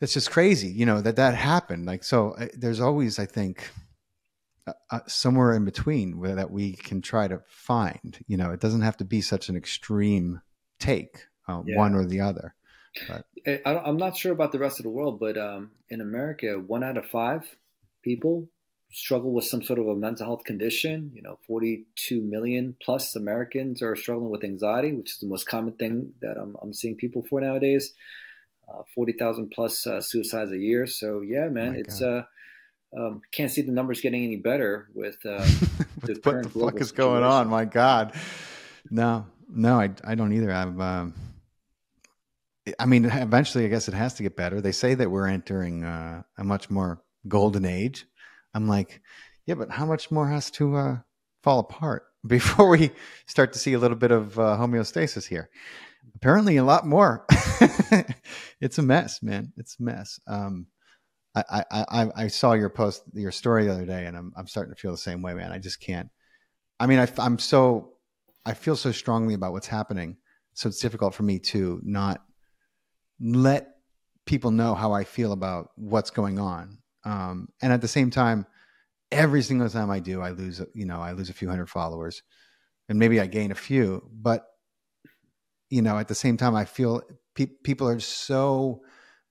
it's just crazy, you know, that happened. Like, so there's always, I think, somewhere in between where that we can try to find, you know, it doesn't have to be such an extreme take, one or the other. But I'm not sure about the rest of the world, but in America, 1 out of 5 people struggle with some sort of a mental health condition. You know, 42 million plus Americans are struggling with anxiety, which is the most common thing that I'm seeing people for nowadays. 40,000 plus suicides a year. So yeah, man, it's can't see the numbers getting any better with the what the fuck is going on? My God, no, I don't either. I mean, eventually, I guess it has to get better. They say that we're entering a much more golden age. I'm like, yeah, but how much more has to fall apart before we start to see a little bit of homeostasis here? Apparently, a lot more. It's a mess, man. It's a mess. I saw your post, your story the other day, and I'm starting to feel the same way, man. I just can't. I mean, I feel so strongly about what's happening, so it's difficult for me to not let people know how I feel about what's going on. And at the same time, every single time I do, I lose a few hundred followers, and maybe I gain a few, but you know, at the same time, I feel people are so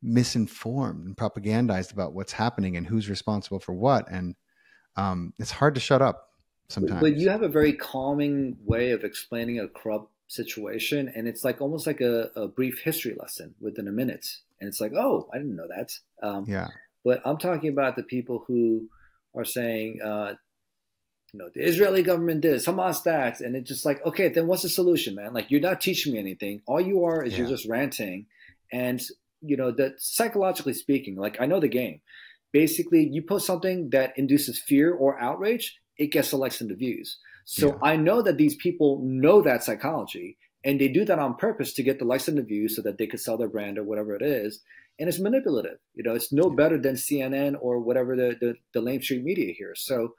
misinformed and propagandized about what's happening and who's responsible for what. And it's hard to shut up sometimes. But you have a very calming way of explaining a corrupt situation. And it's like almost like a brief history lesson within a minute. And it's like, oh, I didn't know that. Yeah. But I'm talking about the people who are saying, you know, the Israeli government this, Hamas that. And it's just like, okay, then what's the solution, man? Like, you're not teaching me anything. All you are is you're just ranting. And you know, that psychologically speaking, like, I know the game. Basically, you post something that induces fear or outrage, it gets the likes and the views. So I know that these people know that psychology, and they do that on purpose to get the likes and the views so that they could sell their brand or whatever it is. And it's manipulative. You know, it's no better than CNN or whatever the mainstream media here. So,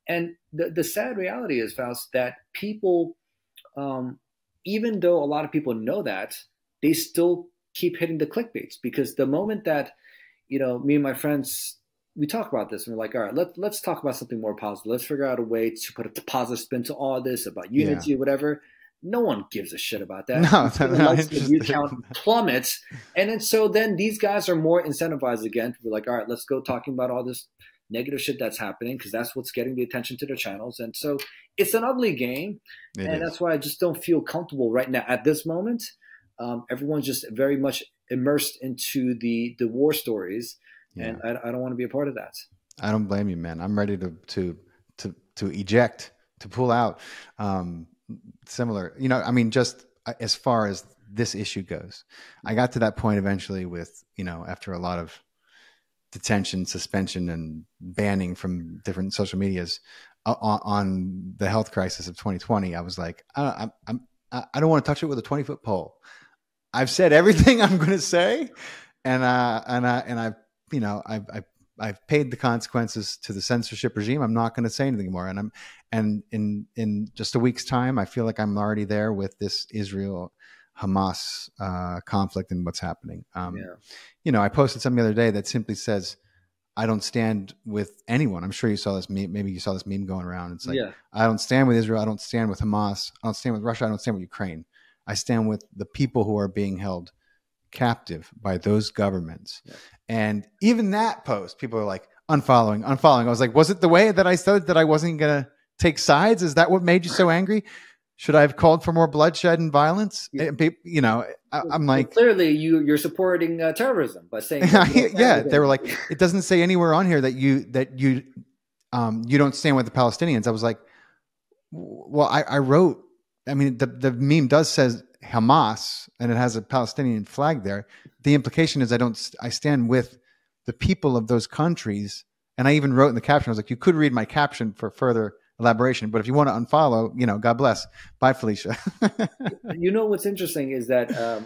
and the sad reality is, Faust, that people, even though a lot of people know that, they still keep hitting the clickbaits, because the moment that, you know, me and my friends, we talk about this and we're like, all right, let's talk about something more positive. Let's figure out a way to put a positive spin to all this about unity or whatever. No one gives a shit about that. The view count plummets. And then these guys are more incentivized again to be like, all right, let's go talking about all this negative shit that's happening, because that's what's getting the attention to their channels. And so it's an ugly game. That's why I just don't feel comfortable right now at this moment. Everyone's just very much immersed into the war stories, and I don't want to be a part of that. I don't blame you, man. I'm ready to eject, to pull out. Similar, you know, I mean, just as far as this issue goes, I got to that point eventually with, you know, after a lot of detention, suspension, and banning from different social medias on the health crisis of 2020. I was like, I don't want to touch it with a 20-foot pole. I've said everything I'm going to say, and I've paid the consequences to the censorship regime. I'm not going to say anything more. And in just a week's time, I feel like I'm already there with this Israel Hamas conflict and what's happening. You know, I posted something the other day that simply says, I don't stand with anyone. I'm sure you saw this meme. Maybe you saw this meme going around. It's like, I don't stand with Israel. I don't stand with Hamas. I don't stand with Russia. I don't stand with Ukraine. I stand with the people who are being held captive by those governments. And even that post, people are like, unfollowing. I was like, was it the way that I said that I wasn't going to take sides? Is that what made you so angry? Should I have called for more bloodshed and violence? You know, I'm like, well, clearly you're supporting terrorism by saying that. They were like, it doesn't say anywhere on here that you don't stand with the Palestinians. I was like, well, I wrote, I mean, the meme does says Hamas and it has a Palestinian flag there. The implication is I stand with the people of those countries. And I even wrote in the caption, I was like, you could read my caption for further elaboration, but if you want to unfollow, you know, God bless. Bye, Felicia. You know, what's interesting is that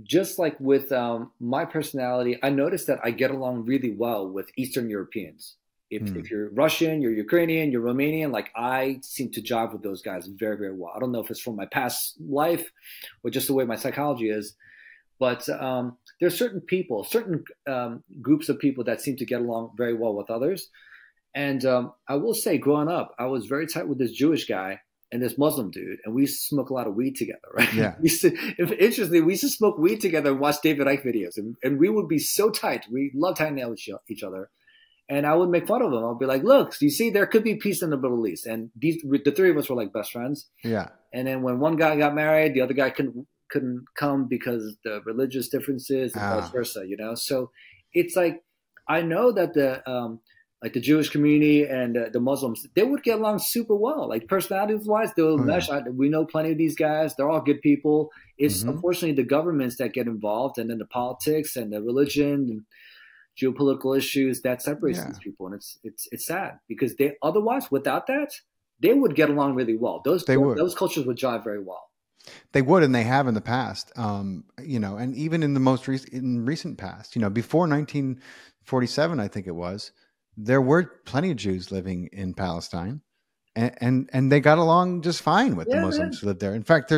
just like with my personality, I noticed that I get along really well with Eastern Europeans. If you're Russian, you're Ukrainian, you're Romanian, like I seem to jive with those guys very, very well. I don't know if it's from my past life or just the way my psychology is, but there are certain people, certain groups of people that seem to get along very well with others. And I will say, growing up, I was very tight with this Jewish guy and this Muslim dude, and we used to smoke a lot of weed together, right? Yeah. Interestingly, we used to smoke weed together and watch David Icke videos, and we would be so tight. We loved hanging out with each other. And I would make fun of him. I'll be like, look, you see, there could be peace in the Middle East. And the three of us were like best friends. Yeah. And then when one guy got married, the other guy couldn't come because of the religious differences and vice versa, you know? So it's like, I know that the Jewish community and the Muslims, they would get along super well. Like personalities wise, they'll mesh. We know plenty of these guys. They're all good people. It's unfortunately the governments that get involved, and then the politics and the religion and geopolitical issues that separates these people. And it's sad because otherwise, without that, they would get along really well. Those cultures would jive very well. They would, and they have in the past, you know, and even in the recent past, you know, before 1947, I think it was, there were plenty of Jews living in Palestine, and they got along just fine with the Muslims who lived there. In fact,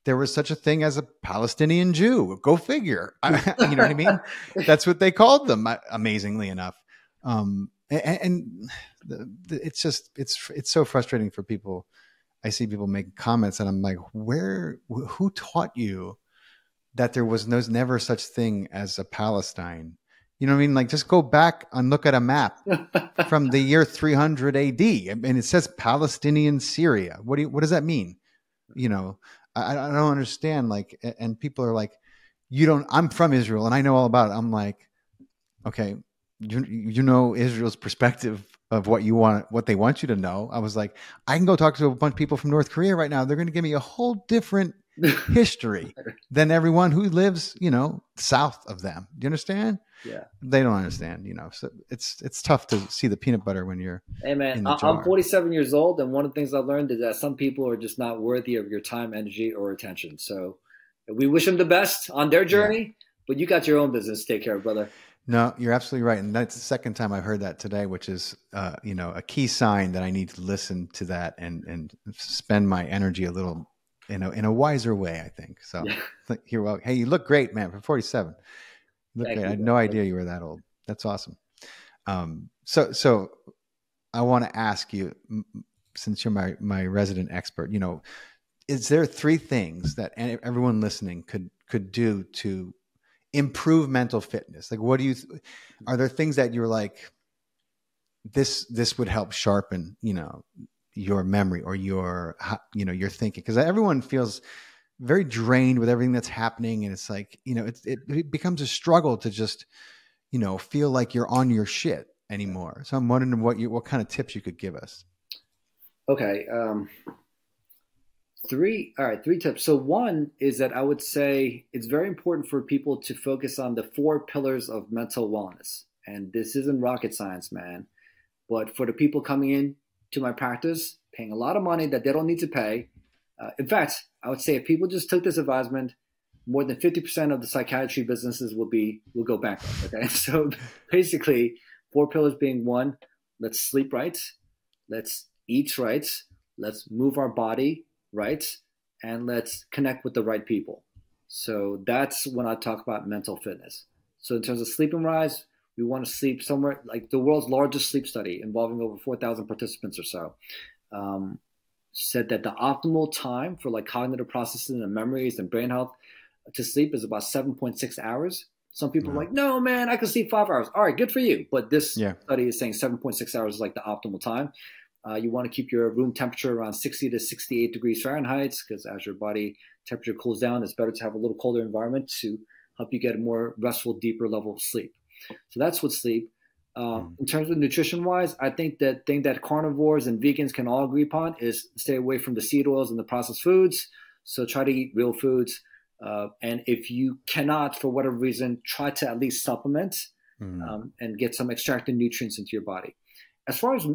there was such a thing as a Palestinian Jew. Go figure. You know what I mean? That's what they called them, amazingly enough. It's so frustrating for people. I see people make comments and I'm like, who taught you that there was never such thing as a Palestine? You know what I mean? Like, just go back and look at a map from the year 300 AD. And it says Palestinian Syria. What does that mean? You know, I don't understand. Like, and people are like, I'm from Israel and I know all about it. I'm like, okay, you know Israel's perspective of what they want you to know. I was like, I can go talk to a bunch of people from North Korea right now. They're going to give me a whole different history than everyone who lives, you know, south of them. Do you understand? Yeah. They don't understand, you know. So it's tough to see the peanut butter when you're Hey man, I'm 47 years old, and one of the things I learned is that some people are just not worthy of your time, energy, or attention. So we wish them the best on their journey, but you got your own business to take care of, brother. No, you're absolutely right. And that's the second time I've heard that today, which is, you know, a key sign that I need to listen to that and spend my energy a little, in a wiser way, I think. So you're welcome. Hey, you look great, man, for 47. You look great. I had no idea you were that old. That's awesome. So I want to ask you, since you're my resident expert, you know, is there 3 things that everyone listening could do to improve mental fitness? Like, are there things that you're like, this would help sharpen, you know, your memory or your thinking? Because everyone feels very drained with everything that's happening. And it's like, you know, it becomes a struggle to just, you know, feel like you're on your shit anymore. So I'm wondering what kind of tips you could give us. Okay. 3 tips. So one is that I would say it's very important for people to focus on the 4 pillars of mental wellness. And this isn't rocket science, man. But for the people coming in to my practice, paying a lot of money that they don't need to pay. In fact, I would say if people just took this advisement, more than 50% of the psychiatry businesses will go bankrupt. Okay. So basically 4 pillars being 1, let's sleep right. Let's eat right. Let's move our body right, and let's connect with the right people. So that's when I talk about mental fitness. So in terms of sleep and rise, we want to sleep somewhere like the world's largest sleep study involving over 4,000 participants or so, said that the optimal time for like cognitive processing and memories and brain health to sleep is about 7.6 hours. Some people are like, no, man, I can sleep 5 hours. All right, good for you. But this study is saying 7.6 hours is like the optimal time. You want to keep your room temperature around 60 to 68 degrees Fahrenheit, because as your body temperature cools down, it's better to have a little colder environment to help you get a more restful, deeper level of sleep. So that's with sleep. In terms of nutrition-wise, I think the thing that carnivores and vegans can all agree upon is stay away from the seed oils and the processed foods. So try to eat real foods. And if you cannot, for whatever reason, try to at least supplement and get some extracted nutrients into your body. As far as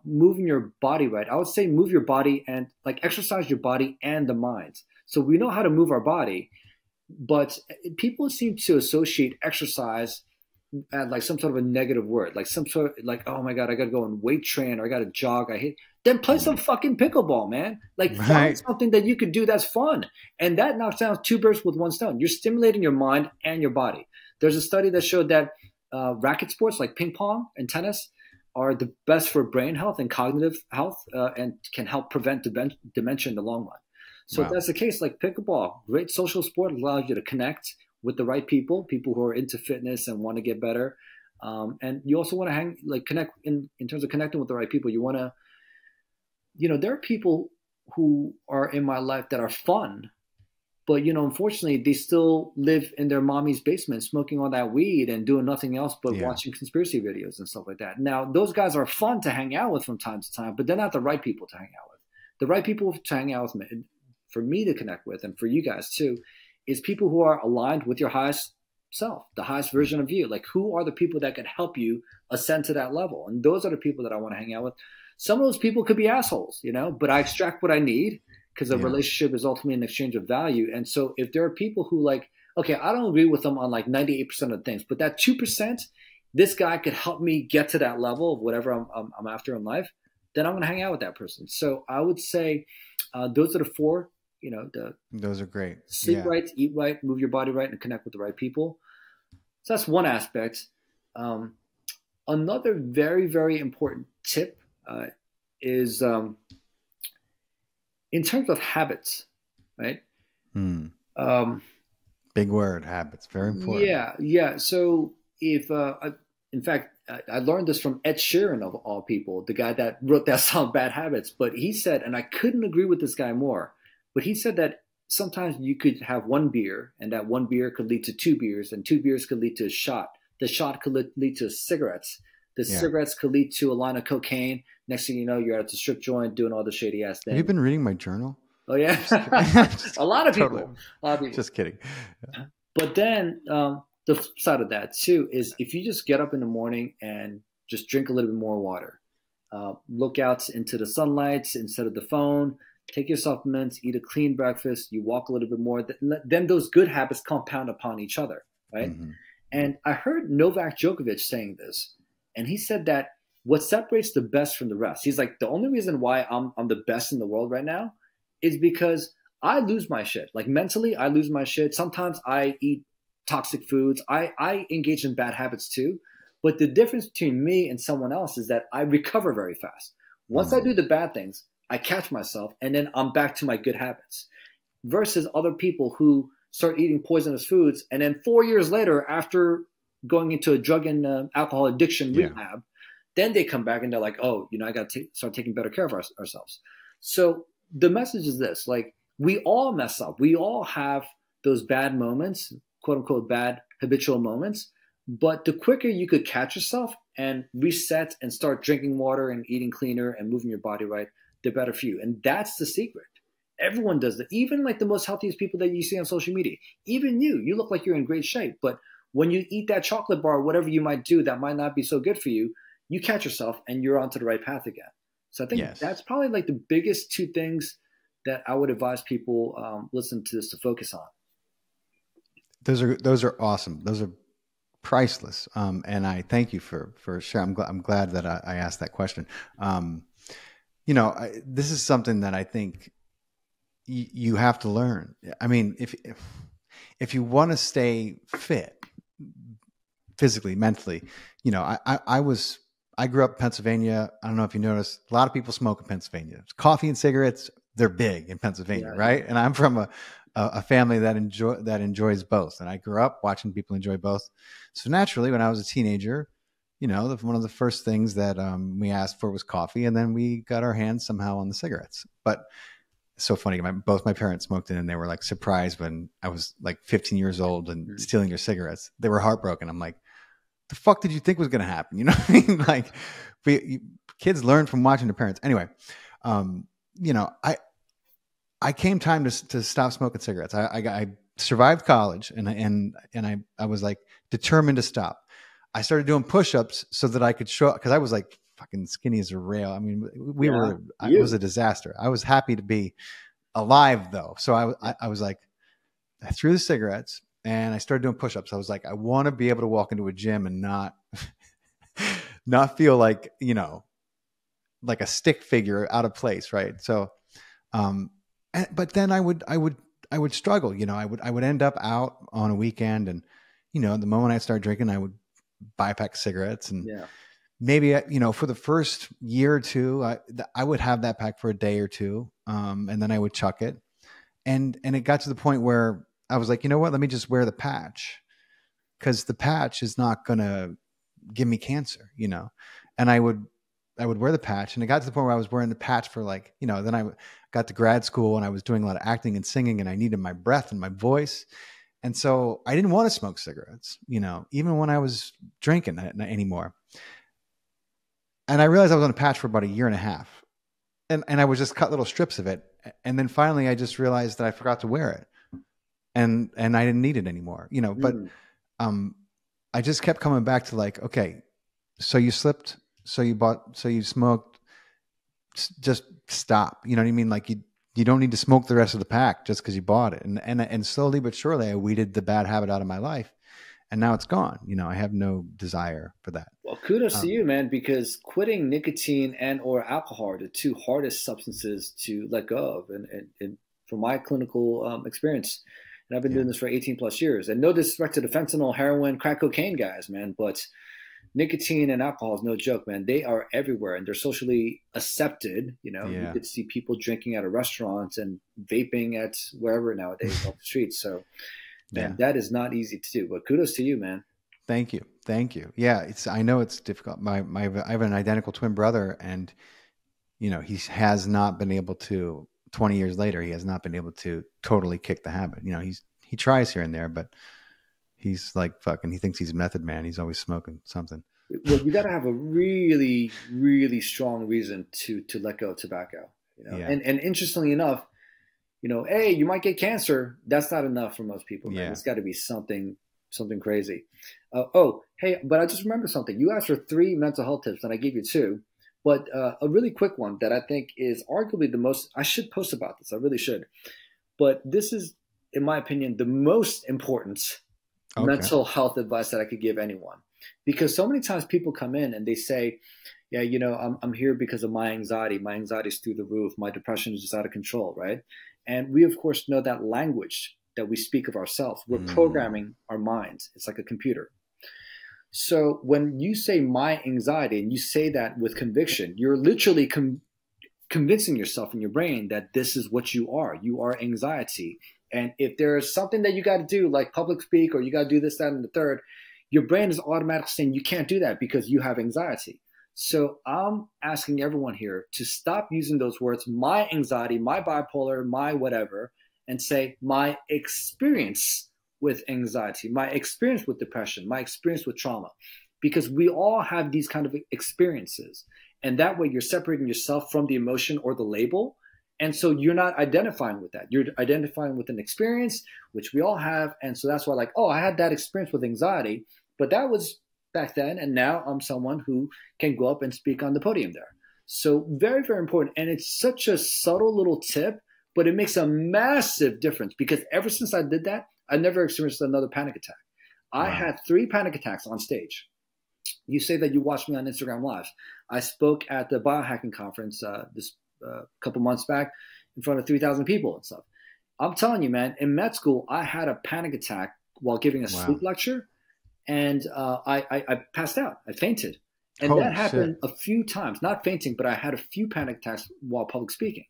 moving your body right, I would say move your body and like exercise your body and the mind. So we know how to move our body, but people seem to associate exercise at like some sort of a negative word, like some sort of like, oh my God, I got to go and weight train or I got to jog. I hate, then play some fucking pickleball, man. Like find something that you could do that's fun. And that knocks down two birds with one stone. You're stimulating your mind and your body. There's a study that showed that racket sports like ping pong and tennis are the best for brain health and cognitive health and can help prevent dementia in the long run. So if that's the case, like pickleball, great social sport, allows you to connect with the right people who are into fitness and want to get better. And you also want to connect in terms of connecting with the right people. You want to, there are people who are in my life that are fun, but, unfortunately they still live in their mommy's basement, smoking all that weed and doing nothing else but watching conspiracy videos and stuff like that. Now, those guys are fun to hang out with from time to time, but they're not the right people to hang out with. The right people to hang out with, for me to connect with, and for you guys too, is people who are aligned with your highest self, the highest version of you. Like, who are the people that can help you ascend to that level? And those are the people that I want to hang out with. Some of those people could be assholes, but I extract what I need because a relationship is ultimately an exchange of value. And so if there are people who okay, I don't agree with them on like 98% of things, but that 2%, this guy could help me get to that level of whatever I'm after in life, then I'm going to hang out with that person. So I would say those are the four. Those are great. Sleep right, eat right, move your body right, and connect with the right people. So that's one aspect. Another very, very important tip is in terms of habits, right? Big word, habits, very important. Yeah. So if, in fact, I learned this from Ed Sheeran of all people, the guy that wrote that song Bad Habits, but he said, and I couldn't agree with this guy more, but he said that sometimes you could have one beer and that one beer could lead to two beers and two beers could lead to a shot. The shot could lead to cigarettes. The cigarettes could lead to a line of cocaine. Next thing you know, you're at the strip joint doing all the shady ass things. Have you been reading my journal? Oh, yeah. A lot of people. Just kidding. But then the flip side of that, too, is if you just get up in the morning and just drink a little bit more water, look out into the sunlight instead of the phone, take your supplements, eat a clean breakfast, you walk a little bit more, then those good habits compound upon each other, right? Mm-hmm. And I heard Novak Djokovic saying this, and he said that what separates the best from the rest, he's like, the only reason why I'm the best in the world right now is because I lose my shit. Like mentally, I lose my shit. Sometimes I eat toxic foods. I engage in bad habits too. But the difference between me and someone else is that I recover very fast. Once I do the bad things, I catch myself and then I'm back to my good habits versus other people who start eating poisonous foods. And then 4 years later, after going into a drug and alcohol addiction rehab, then they come back and they're like, oh, I got to start taking better care of ourselves. So the message is this, like, we all mess up. We all have those bad moments, quote unquote, bad habitual moments. But the quicker you could catch yourself and reset and start drinking water and eating cleaner and moving your body right, the better for you. And that's the secret. Everyone does that. Even like the most healthiest people that you see on social media, even you look like you're in great shape. But when you eat that chocolate bar, whatever you might do that might not be so good for you, you catch yourself and you're onto the right path again. So I think that's probably like the biggest two things that I would advise people listen to this to focus on. Those are awesome. Those are priceless. And I thank you for sharing. I'm glad that I asked that question. This is something that I think you have to learn. I mean, if you want to stay fit physically, mentally, I grew up in Pennsylvania. I don't know if you noticed, a lot of people smoke in Pennsylvania. Coffee and cigarettes, they're big in Pennsylvania, right? And I'm from a family that enjoys both. And I grew up watching people enjoy both. So naturally, when I was a teenager, one of the first things that we asked for was coffee, and then we got our hands somehow on the cigarettes. But it's so funny. Both my parents smoked it, and they were like surprised when I was like 15 years old and stealing their cigarettes. They were heartbroken. I'm like, the fuck did you think was going to happen? You know what I mean? Like, kids learn from watching their parents. Anyway, I came time to stop smoking cigarettes. I survived college and I was like determined to stop. I started doing push-ups so that I could show up, because I was like fucking skinny as a rail. I mean, it was a disaster. I was happy to be alive though. So I was like, I threw the cigarettes and I started doing push-ups. I was like, I want to be able to walk into a gym and not feel like, like a stick figure out of place. Right. So, but then I would struggle, I would end up out on a weekend, and, the moment I started drinking, I would buy a pack of cigarettes, and maybe, for the first year or two, I would have that pack for a day or two. And then I would chuck it. And it got to the point where I was like, you know what, let me just wear the patch, because the patch is not going to give me cancer, and I would wear the patch. And it got to the point where I was wearing the patch for like, then I got to grad school and I was doing a lot of acting and singing, and I needed my breath and my voice. And so I didn't want to smoke cigarettes, even when I was drinking anymore. And I realized I was on a patch for about a year and a half, and I would just cut little strips of it. And then finally I just realized that I forgot to wear it, and I didn't need it anymore, but, I just kept coming back to like, okay, so you slipped, so you smoked, just stop. You know what I mean? Like you don't need to smoke the rest of the pack just because you bought it. And slowly but surely I weeded the bad habit out of my life, and now it's gone. I have no desire for that. Well, kudos to you, man, because quitting nicotine and or alcohol are the two hardest substances to let go of. And from my clinical experience, and I've been doing this for 18 plus years, and no disrespect to the fentanyl, heroin, crack cocaine guys, man, but nicotine and alcohol is no joke, man. They are everywhere, and they're socially accepted. You could see people drinking at a restaurant and vaping at wherever nowadays off the streets. So, man, that is not easy to do. But kudos to you, man. Thank you. Yeah, I know it's difficult. I have an identical twin brother, and he has not been able to. 20 years later, he has not been able to totally kick the habit. He tries here and there, but he's like fucking. He thinks he's Method Man. He's always smoking something. Well, you got to have a really, really strong reason to let go of tobacco. And interestingly enough, hey, you might get cancer. That's not enough for most people, man. It's got to be something crazy. Hey, but I just remembered something. You asked for 3 mental health tips, and I gave you 2. But a really quick one that I think is arguably the most, I should post about this. I really should. But this is, in my opinion, the most important mental health advice that I could give anyone. Because so many times people come in and they say, yeah, I'm here because of my anxiety. My anxiety is through the roof. My depression is just out of control, right? And we, of course, know that language that we speak of ourselves. We're programming our minds. It's like a computer. So when you say my anxiety, and you say that with conviction, you're literally convincing yourself in your brain that this is what you are. You are anxiety. And if there's something that you got to do, like public speak, or you got to do this, that, and the third, your brain is automatically saying you can't do that because you have anxiety. So I'm asking everyone here to stop using those words, my anxiety, my bipolar, my whatever, and say my experience with anxiety, my experience with depression, my experience with trauma, because we all have these kind of experiences. And that way you're separating yourself from the emotion or the label. And so you're not identifying with that. You're identifying with an experience, which we all have. And so that's why, like, oh, I had that experience with anxiety, but that was back then. And now I'm someone who can go up and speak on the podium there. So very, very important. And it's such a subtle little tip, but it makes a massive difference, because ever since I did that, I never experienced another panic attack. I had 3 panic attacks on stage. You say that you watched me on Instagram Live. I spoke at the biohacking conference this couple months back in front of 3,000 people and stuff. I'm telling you, man, in med school, I had a panic attack while giving a sleep lecture, and I passed out. I fainted. And that happened a few times. Not fainting, but I had a few panic attacks while public speaking.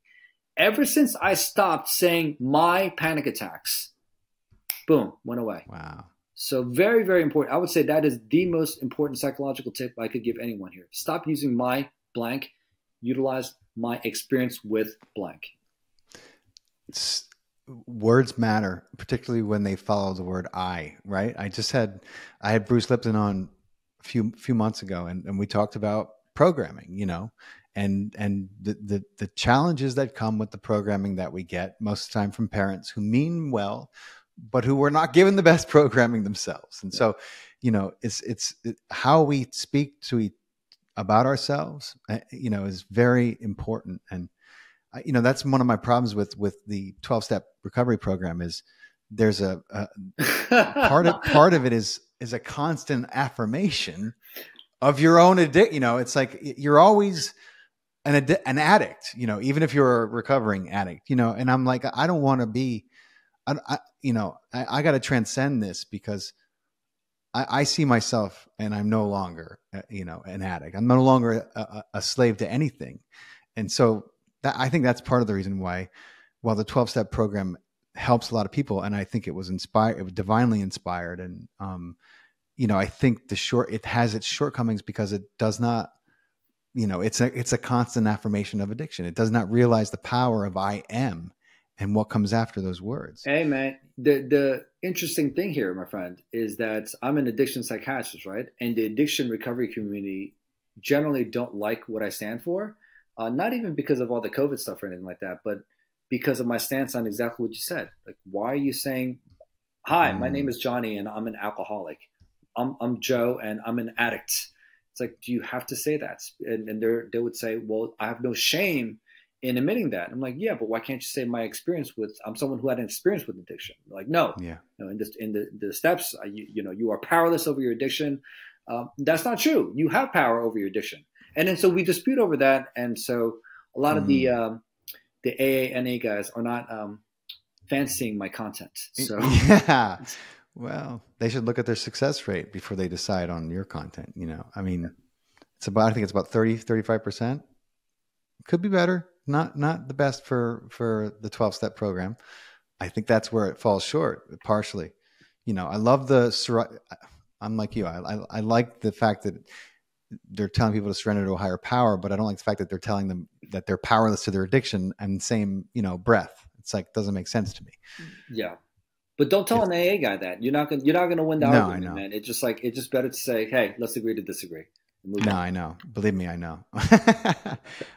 Ever since I stopped saying my panic attacks, boom, went away. Wow. So very, very important. I would say that is the most important psychological tip I could give anyone here. Stop using my blank. Utilize my experience with blank. Words matter, particularly when they follow the word I, right? I had Bruce Lipton on a few months ago, and we talked about programming, and the challenges that come with the programming that we get most of the time from parents who mean well, but who were not given the best programming themselves. And so, it's how we speak about ourselves, is very important. And, that's one of my problems with the 12-step recovery program is there's a part of it is a constant affirmation of your own addict. You know, it's like you're always an addict, you know, even if you're a recovering addict, you know, and I'm like, I don't want to be, I got to transcend this because I see myself and I'm no longer, an addict. I'm no longer a slave to anything. And so I think that's part of the reason why, while the 12-step program helps a lot of people, and I think it was divinely inspired. And, I think it has its shortcomings because it does not, it's a constant affirmation of addiction. It does not realize the power of I am and what comes after those words. Hey man, the interesting thing here, my friend, is that I'm an addiction psychiatrist, right? And the addiction recovery community generally don't like what I stand for. Not even because of all the COVID stuff or anything like that, but because of my stance on exactly what you said. Like, why are you saying, hi, my name is Johnny and I'm an alcoholic. I'm Joe and I'm an addict. It's like, do you have to say that? And they would say, well, I have no shame in admitting that. I'm like, yeah, but why can't you say my experience I'm someone who had an experience with addiction? They're like, no, yeah. In the steps, you are powerless over your addiction. That's not true. You have power over your addiction. And then so we dispute over that. And so a lot of the AA, NA guys are not fancying my content. So yeah, well, they should look at their success rate before they decide on your content. I mean, I think it's about 30-35%. Could be better. Not the best for the 12-step program. I think that's where it falls short partially. I love I'm like you. I like the fact that they're telling people to surrender to a higher power, but I don't like the fact that they're telling them that they're powerless to their addiction and same, breath. It's like, doesn't make sense to me. Yeah. But don't tell an AA guy that. You're not gonna win the argument, man. It's just better to say, hey, let's agree to disagree. No, I know. Believe me, I know.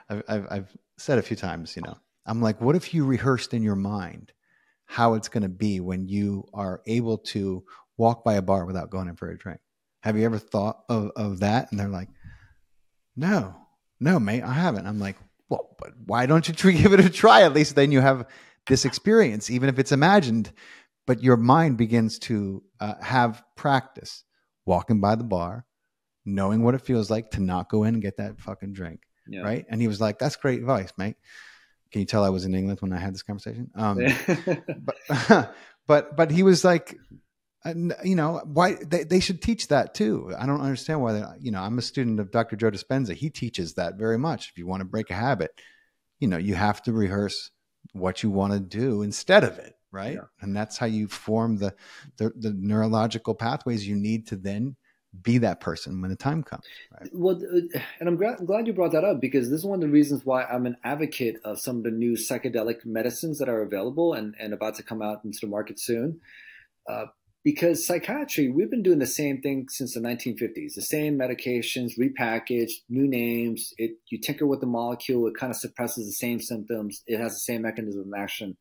I've said a few times, I'm like, what if you rehearsed in your mind how it's going to be when you are able to walk by a bar without going in for a drink? Have you ever thought of that? And they're like, no, mate, I haven't. I'm like, well, but why don't you give it a try? At least then you have this experience, even if it's imagined, but your mind begins to have practice walking by the bar, knowing what it feels like to not go in and get that fucking drink. Yeah. Right. And he was like, that's great advice, mate. Can you tell I was in England when I had this conversation? But he was like, why they should teach that too. I don't understand why I'm a student of Dr. Joe Dispenza. He teaches that very much. If you want to break a habit, you have to rehearse what you want to do instead of it. Right. Yeah. And that's how you form the neurological pathways you need to then be that person when the time comes. Right? Well, and I'm glad you brought that up, because this is one of the reasons why I'm an advocate of some of the new psychedelic medicines that are available and about to come out into the market soon. Because psychiatry, we've been doing the same thing since the 1950s, the same medications, repackaged, new names. You tinker with the molecule, it kind of suppresses the same symptoms. It has the same mechanism of action.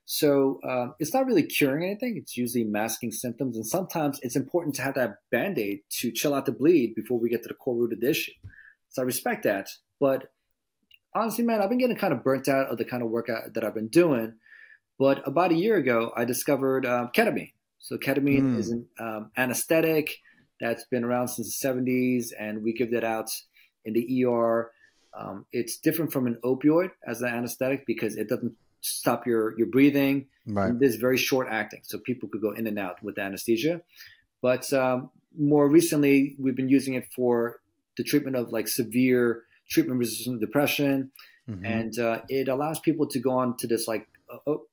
So it's not really curing anything. It's usually masking symptoms. And sometimes it's important to have that Band-Aid to chill out the bleed before we get to the core root of the issue. So I respect that. But honestly, man, I've been getting kind of burnt out of the kind of work that I've been doing. But about a year ago, I discovered ketamine. So ketamine is an anesthetic that's been around since the 70s, and we give that out in the ER. It's different from an opioid as an anesthetic because it doesn't stop your breathing. Right. It is very short acting, so people could go in and out with the anesthesia. But more recently, we've been using it for the treatment of like severe treatment-resistant depression, and it allows people to go on to this like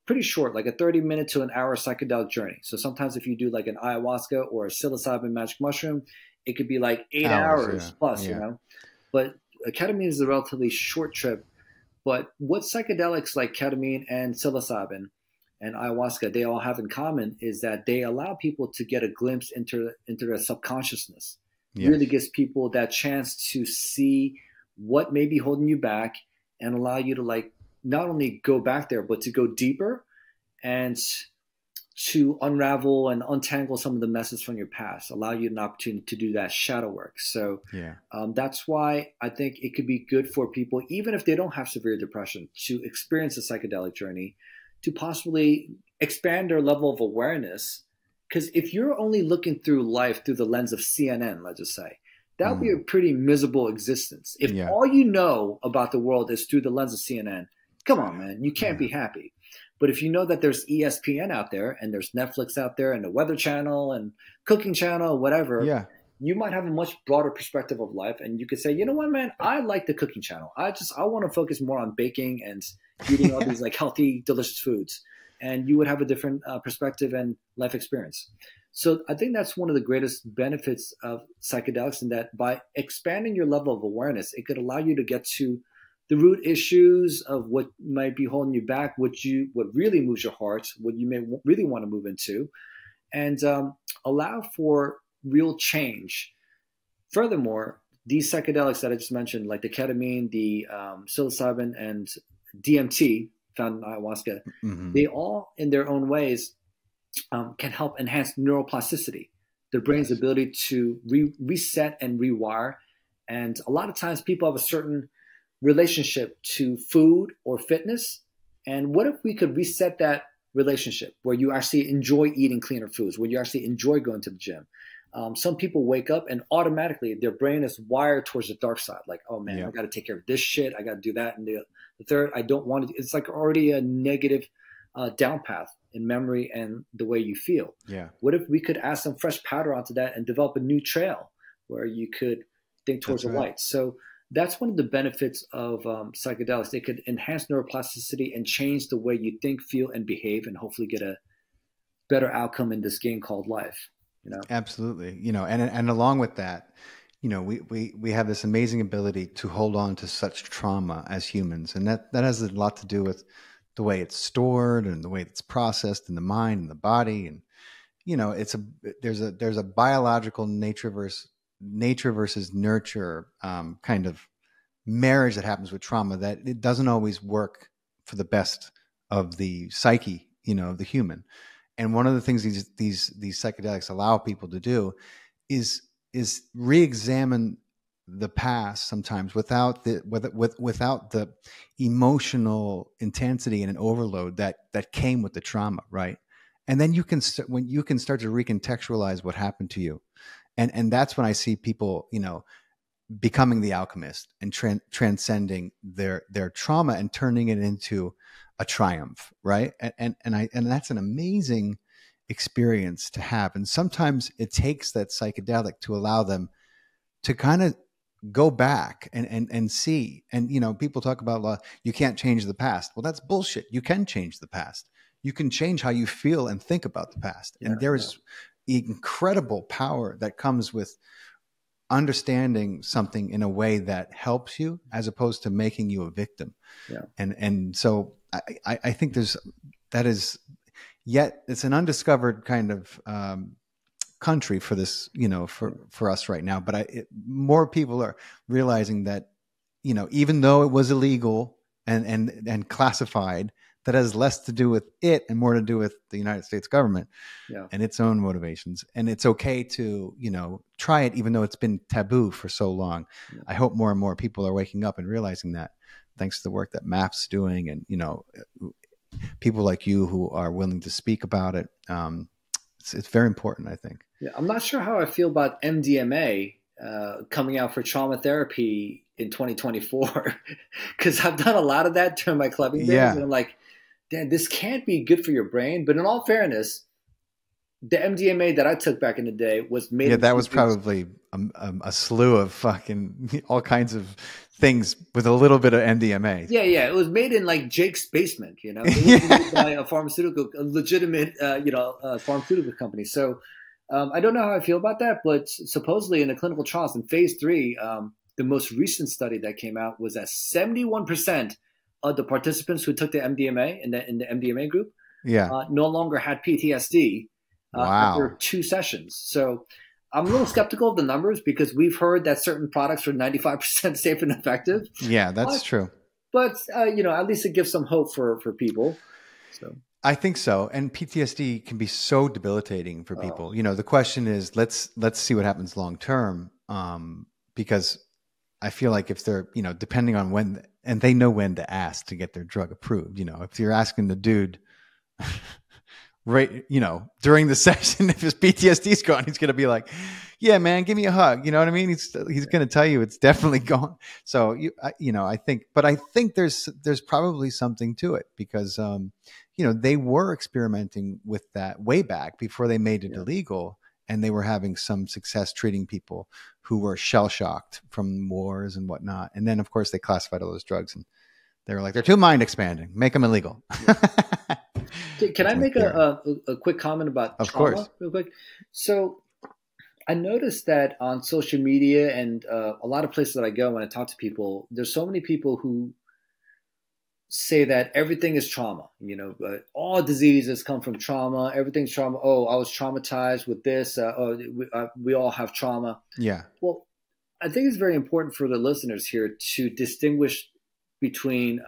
pretty short, like a 30-minute to an hour psychedelic journey. So sometimes if you do like an ayahuasca or a psilocybin magic mushroom, it could be like 8 hours plus, But ketamine is a relatively short trip. But what psychedelics like ketamine and psilocybin and ayahuasca, they all have in common is that they allow people to get a glimpse into their subconsciousness. Yes. Really gives people that chance to see what may be holding you back and allow you to like not only go back there, but to go deeper and to unravel and untangle some of the messes from your past, allow you an opportunity to do that shadow work. So that's why I think it could be good for people, even if they don't have severe depression, to experience a psychedelic journey, to possibly expand their level of awareness. Because if you're only looking through life through the lens of CNN, let's just say, that would be a pretty miserable existence. If all you know about the world is through the lens of CNN, come on, man, you can't be happy. But if you know that there's ESPN out there and there's Netflix out there and the Weather Channel and Cooking Channel, whatever, you might have a much broader perspective of life. And you could say, you know what, man, I like the Cooking Channel. I want to focus more on baking and eating all these like healthy, delicious foods. And you would have a different perspective and life experience. So I think that's one of the greatest benefits of psychedelics, in that by expanding your level of awareness, it could allow you to get to the root issues of what might be holding you back, what really moves your heart, what you may really want to move into, and allow for real change. Furthermore, these psychedelics that I just mentioned, like the ketamine, the psilocybin, and DMT found in ayahuasca, they all, in their own ways, can help enhance neuroplasticity, the brain's ability to reset and rewire. And a lot of times people have a certain relationship to food or fitness. And what if we could reset that relationship where you actually enjoy eating cleaner foods, where you actually enjoy going to the gym? Some people wake up and automatically their brain is wired towards the dark side. Like, oh man, I got to take care of this shit. I got to do that. And the third, I don't want to. It's like already a negative down path in memory and the way you feel. Yeah. What if we could add some fresh powder onto that and develop a new trail where you could think towards the light? So that's one of the benefits of psychedelics. They could enhance neuroplasticity and change the way you think, feel, and behave, and hopefully get a better outcome in this game called life. You know? Absolutely. You know, and along with that, you know, we have this amazing ability to hold on to such trauma as humans. And that has a lot to do with the way it's stored and the way it's processed in the mind and the body. And, you know, there's a biological nature versus nurture kind of marriage that happens with trauma, that it doesn't always work for the best of the psyche, you know, of the human. And one of the things these psychedelics allow people to do is re-examine the past sometimes without the emotional intensity and an overload that came with the trauma, right? And then you can start to recontextualize what happened to you, and that's when I see people, you know, becoming the alchemist and transcending their trauma and turning it into a triumph, right? And that's an amazing experience to have. And sometimes it takes that psychedelic to allow them to kind of go back and see. And, you know, people talk about you can't change the past. Well, that's bullshit. You can change the past. You can change how you feel and think about the past. And there is incredible power that comes with understanding something in a way that helps you as opposed to making you a victim. Yeah. And so I think it's an undiscovered kind of country for this, you know, for us right now. But more people are realizing that, you know, even though it was illegal and classified, that has less to do with it and more to do with the United States government and its own motivations. And it's okay to, you know, try it, even though it's been taboo for so long. Yeah. I hope more and more people are waking up and realizing that, thanks to the work that MAP's doing, and, you know, people like you who are willing to speak about it. It's very important, I think. Yeah, I'm not sure how I feel about MDMA coming out for trauma therapy in 2024, because I've done a lot of that during my clubbing days, and I'm like, damn, this can't be good for your brain. But in all fairness, the MDMA that I took back in the day was made. Yeah, that was probably a slew of fucking all kinds of things with a little bit of MDMA. Yeah, it was made in like Jake's basement, you know. It was made by a legitimate, pharmaceutical company. So I don't know how I feel about that, but supposedly in the clinical trials in phase 3, the most recent study that came out was that 71% of the participants who took the MDMA in the MDMA group no longer had PTSD after 2 sessions. So I'm a little skeptical of the numbers, because we've heard that certain products are 95% safe and effective. Yeah, that's true. But, at least it gives some hope for people. So I think so. And PTSD can be so debilitating for people. You know, the question is, let's see what happens long term, because I feel like if they're, you know, depending on when, and they know when to ask to get their drug approved, you know, if you're asking the dude right, during the session, if his PTSD is gone, he's going to be like, yeah, man, give me a hug. You know what I mean? He's going to tell you it's definitely gone. So, I think there's probably something to it because, they were experimenting with that way back before they made it illegal. And they were having some success treating people who were shell-shocked from wars and whatnot. And then, of course, they classified all those drugs and they were like, they're too mind expanding. Make them illegal. Can I make a quick comment about trauma real quick? So I noticed that on social media and a lot of places that I go when I talk to people, there's so many people who say that everything is trauma. All diseases come from trauma. Everything's trauma. Oh, I was traumatized with this. We all have trauma. Yeah. Well, I think it's very important for the listeners here to distinguish between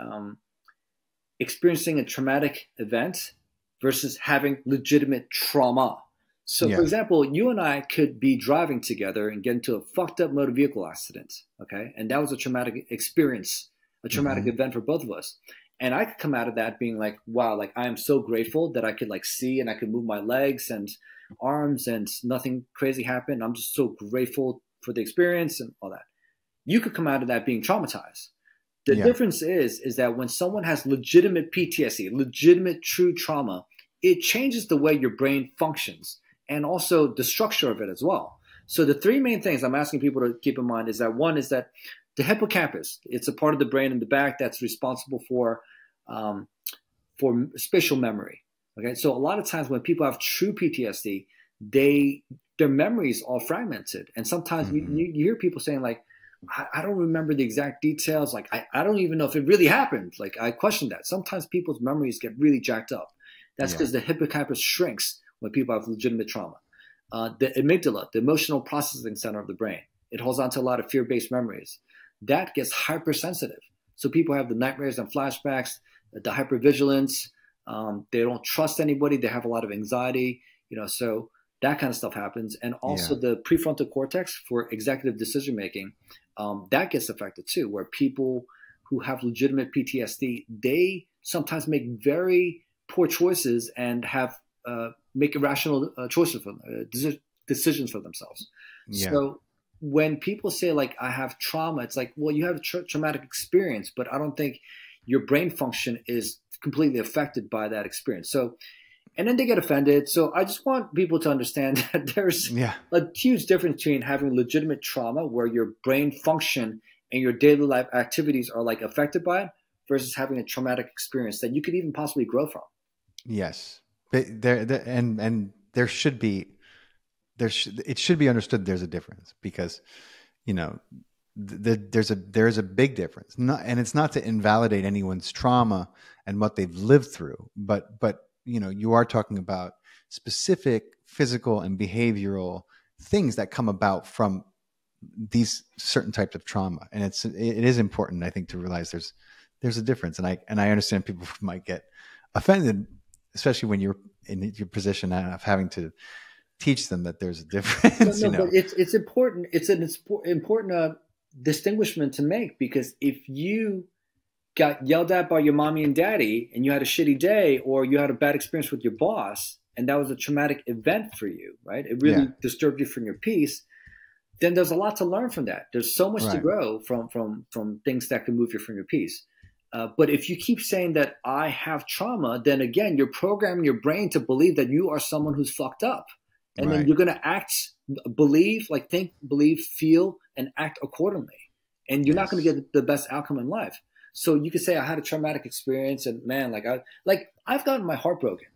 experiencing a traumatic event versus having legitimate trauma. So, for example, you and I could be driving together and get into a fucked up motor vehicle accident, okay? And that was a traumatic experience, a traumatic event for both of us. And I could come out of that being like, wow, like I am so grateful that I could like see and I could move my legs and arms and nothing crazy happened. I'm just so grateful for the experience and all that. You could come out of that being traumatized. The difference is that when someone has legitimate PTSD, legitimate true trauma, it changes the way your brain functions and also the structure of it as well. So the three main things I'm asking people to keep in mind is that one is that the hippocampus, it's a part of the brain in the back that's responsible for spatial memory. Okay, so a lot of times when people have true PTSD, their memory is all fragmented. And sometimes you hear people saying like, I don't remember the exact details. Like, I don't even know if it really happened. Like, I question that. Sometimes people's memories get really jacked up. That's because the hippocampus shrinks when people have legitimate trauma. The amygdala, the emotional processing center of the brain, it holds on to a lot of fear-based memories. That gets hypersensitive. So people have the nightmares and flashbacks, the hypervigilance. They don't trust anybody. They have a lot of anxiety, so that kind of stuff happens. And also the prefrontal cortex for executive decision-making, that gets affected too, where people who have legitimate PTSD, they sometimes make very poor choices and make irrational choices for decisions for themselves. Yeah. So when people say like, I have trauma, it's like, well, you have a traumatic experience, but I don't think your brain function is completely affected by that experience. So, and then they get offended. So I just want people to understand that there's a huge difference between having legitimate trauma where your brain function and your daily life activities are like affected by it versus having a traumatic experience that you could even possibly grow from. Yes. And there should be, it should be understood there's a difference because, there's a big difference. And it's not to invalidate anyone's trauma and what they've lived through, but you are talking about specific physical and behavioral things that come about from these certain types of trauma. And it is important, I think, to realize there's a difference. And I understand people might get offended, especially when you're in your position of having to teach them that there's a difference. But it's important. It's an important distinguishment to make, because if you got yelled at by your mommy and daddy and you had a shitty day, or you had a bad experience with your boss and that was a traumatic event for you, right? It really disturbed you from your peace. Then there's a lot to learn from that. There's so much to grow from things that can move you from your peace. But if you keep saying that I have trauma, then again, you're programming your brain to believe that you are someone who's fucked up. And then you're going to act, think, believe, feel, and act accordingly. And you're not going to get the best outcome in life. So you could say I had a traumatic experience, and man, I've gotten my heart broken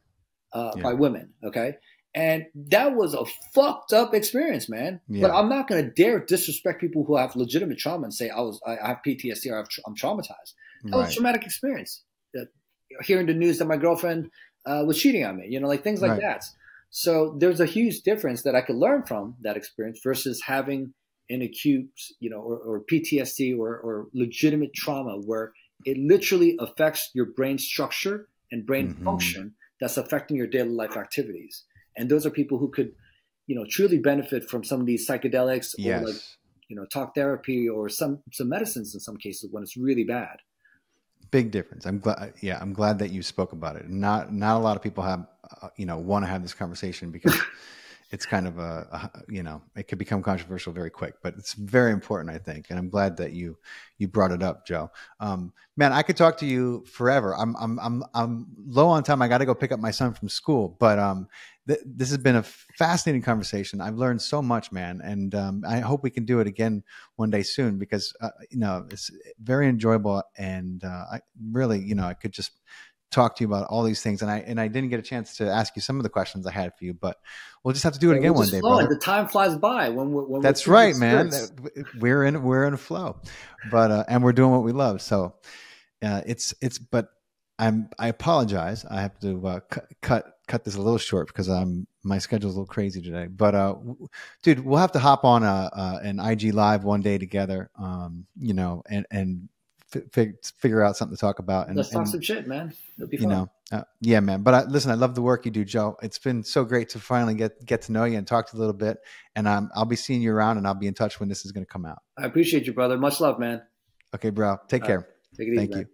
by women, okay? And that was a fucked up experience, man. Yeah. But I'm not going to dare disrespect people who have legitimate trauma and say I have PTSD or I'm traumatized. That was a traumatic experience. Hearing the news that my girlfriend was cheating on me, things like that. So there's a huge difference that I could learn from that experience versus having an acute, or PTSD or legitimate trauma where it literally affects your brain structure and brain function that's affecting your daily life activities. And those are people who could, truly benefit from some of these psychedelics or talk therapy or some medicines in some cases when it's really bad. Big difference. I'm glad that you spoke about it. Not a lot of people have want to have this conversation because it's kind of it could become controversial very quick, but it's very important, I think. And I'm glad that you brought it up, Joe. Man, I could talk to you forever. I'm low on time. I got to go pick up my son from school, but this has been a fascinating conversation. I've learned so much, man. And I hope we can do it again one day soon because, it's very enjoyable. And I really, I could just talk to you about all these things. And I didn't get a chance to ask you some of the questions I had for you, but we'll just have to do it again one day, brother. The time flies by when that's right, man. We're in a flow, but and we're doing what we love. So but I apologize. I have to cut this a little short because my schedule's a little crazy today. But dude, we'll have to hop on an IG live one day together. And figure out something to talk about. And let's talk some shit, man. It'll be fun. Yeah, man. But listen, I love the work you do, Joe. It's been so great to finally get to know you and talk to you a little bit. And I'll be seeing you around, and I'll be in touch when this is going to come out. I appreciate you, brother. Much love, man. Okay, bro. Take care. Take it easy, Thank man. you.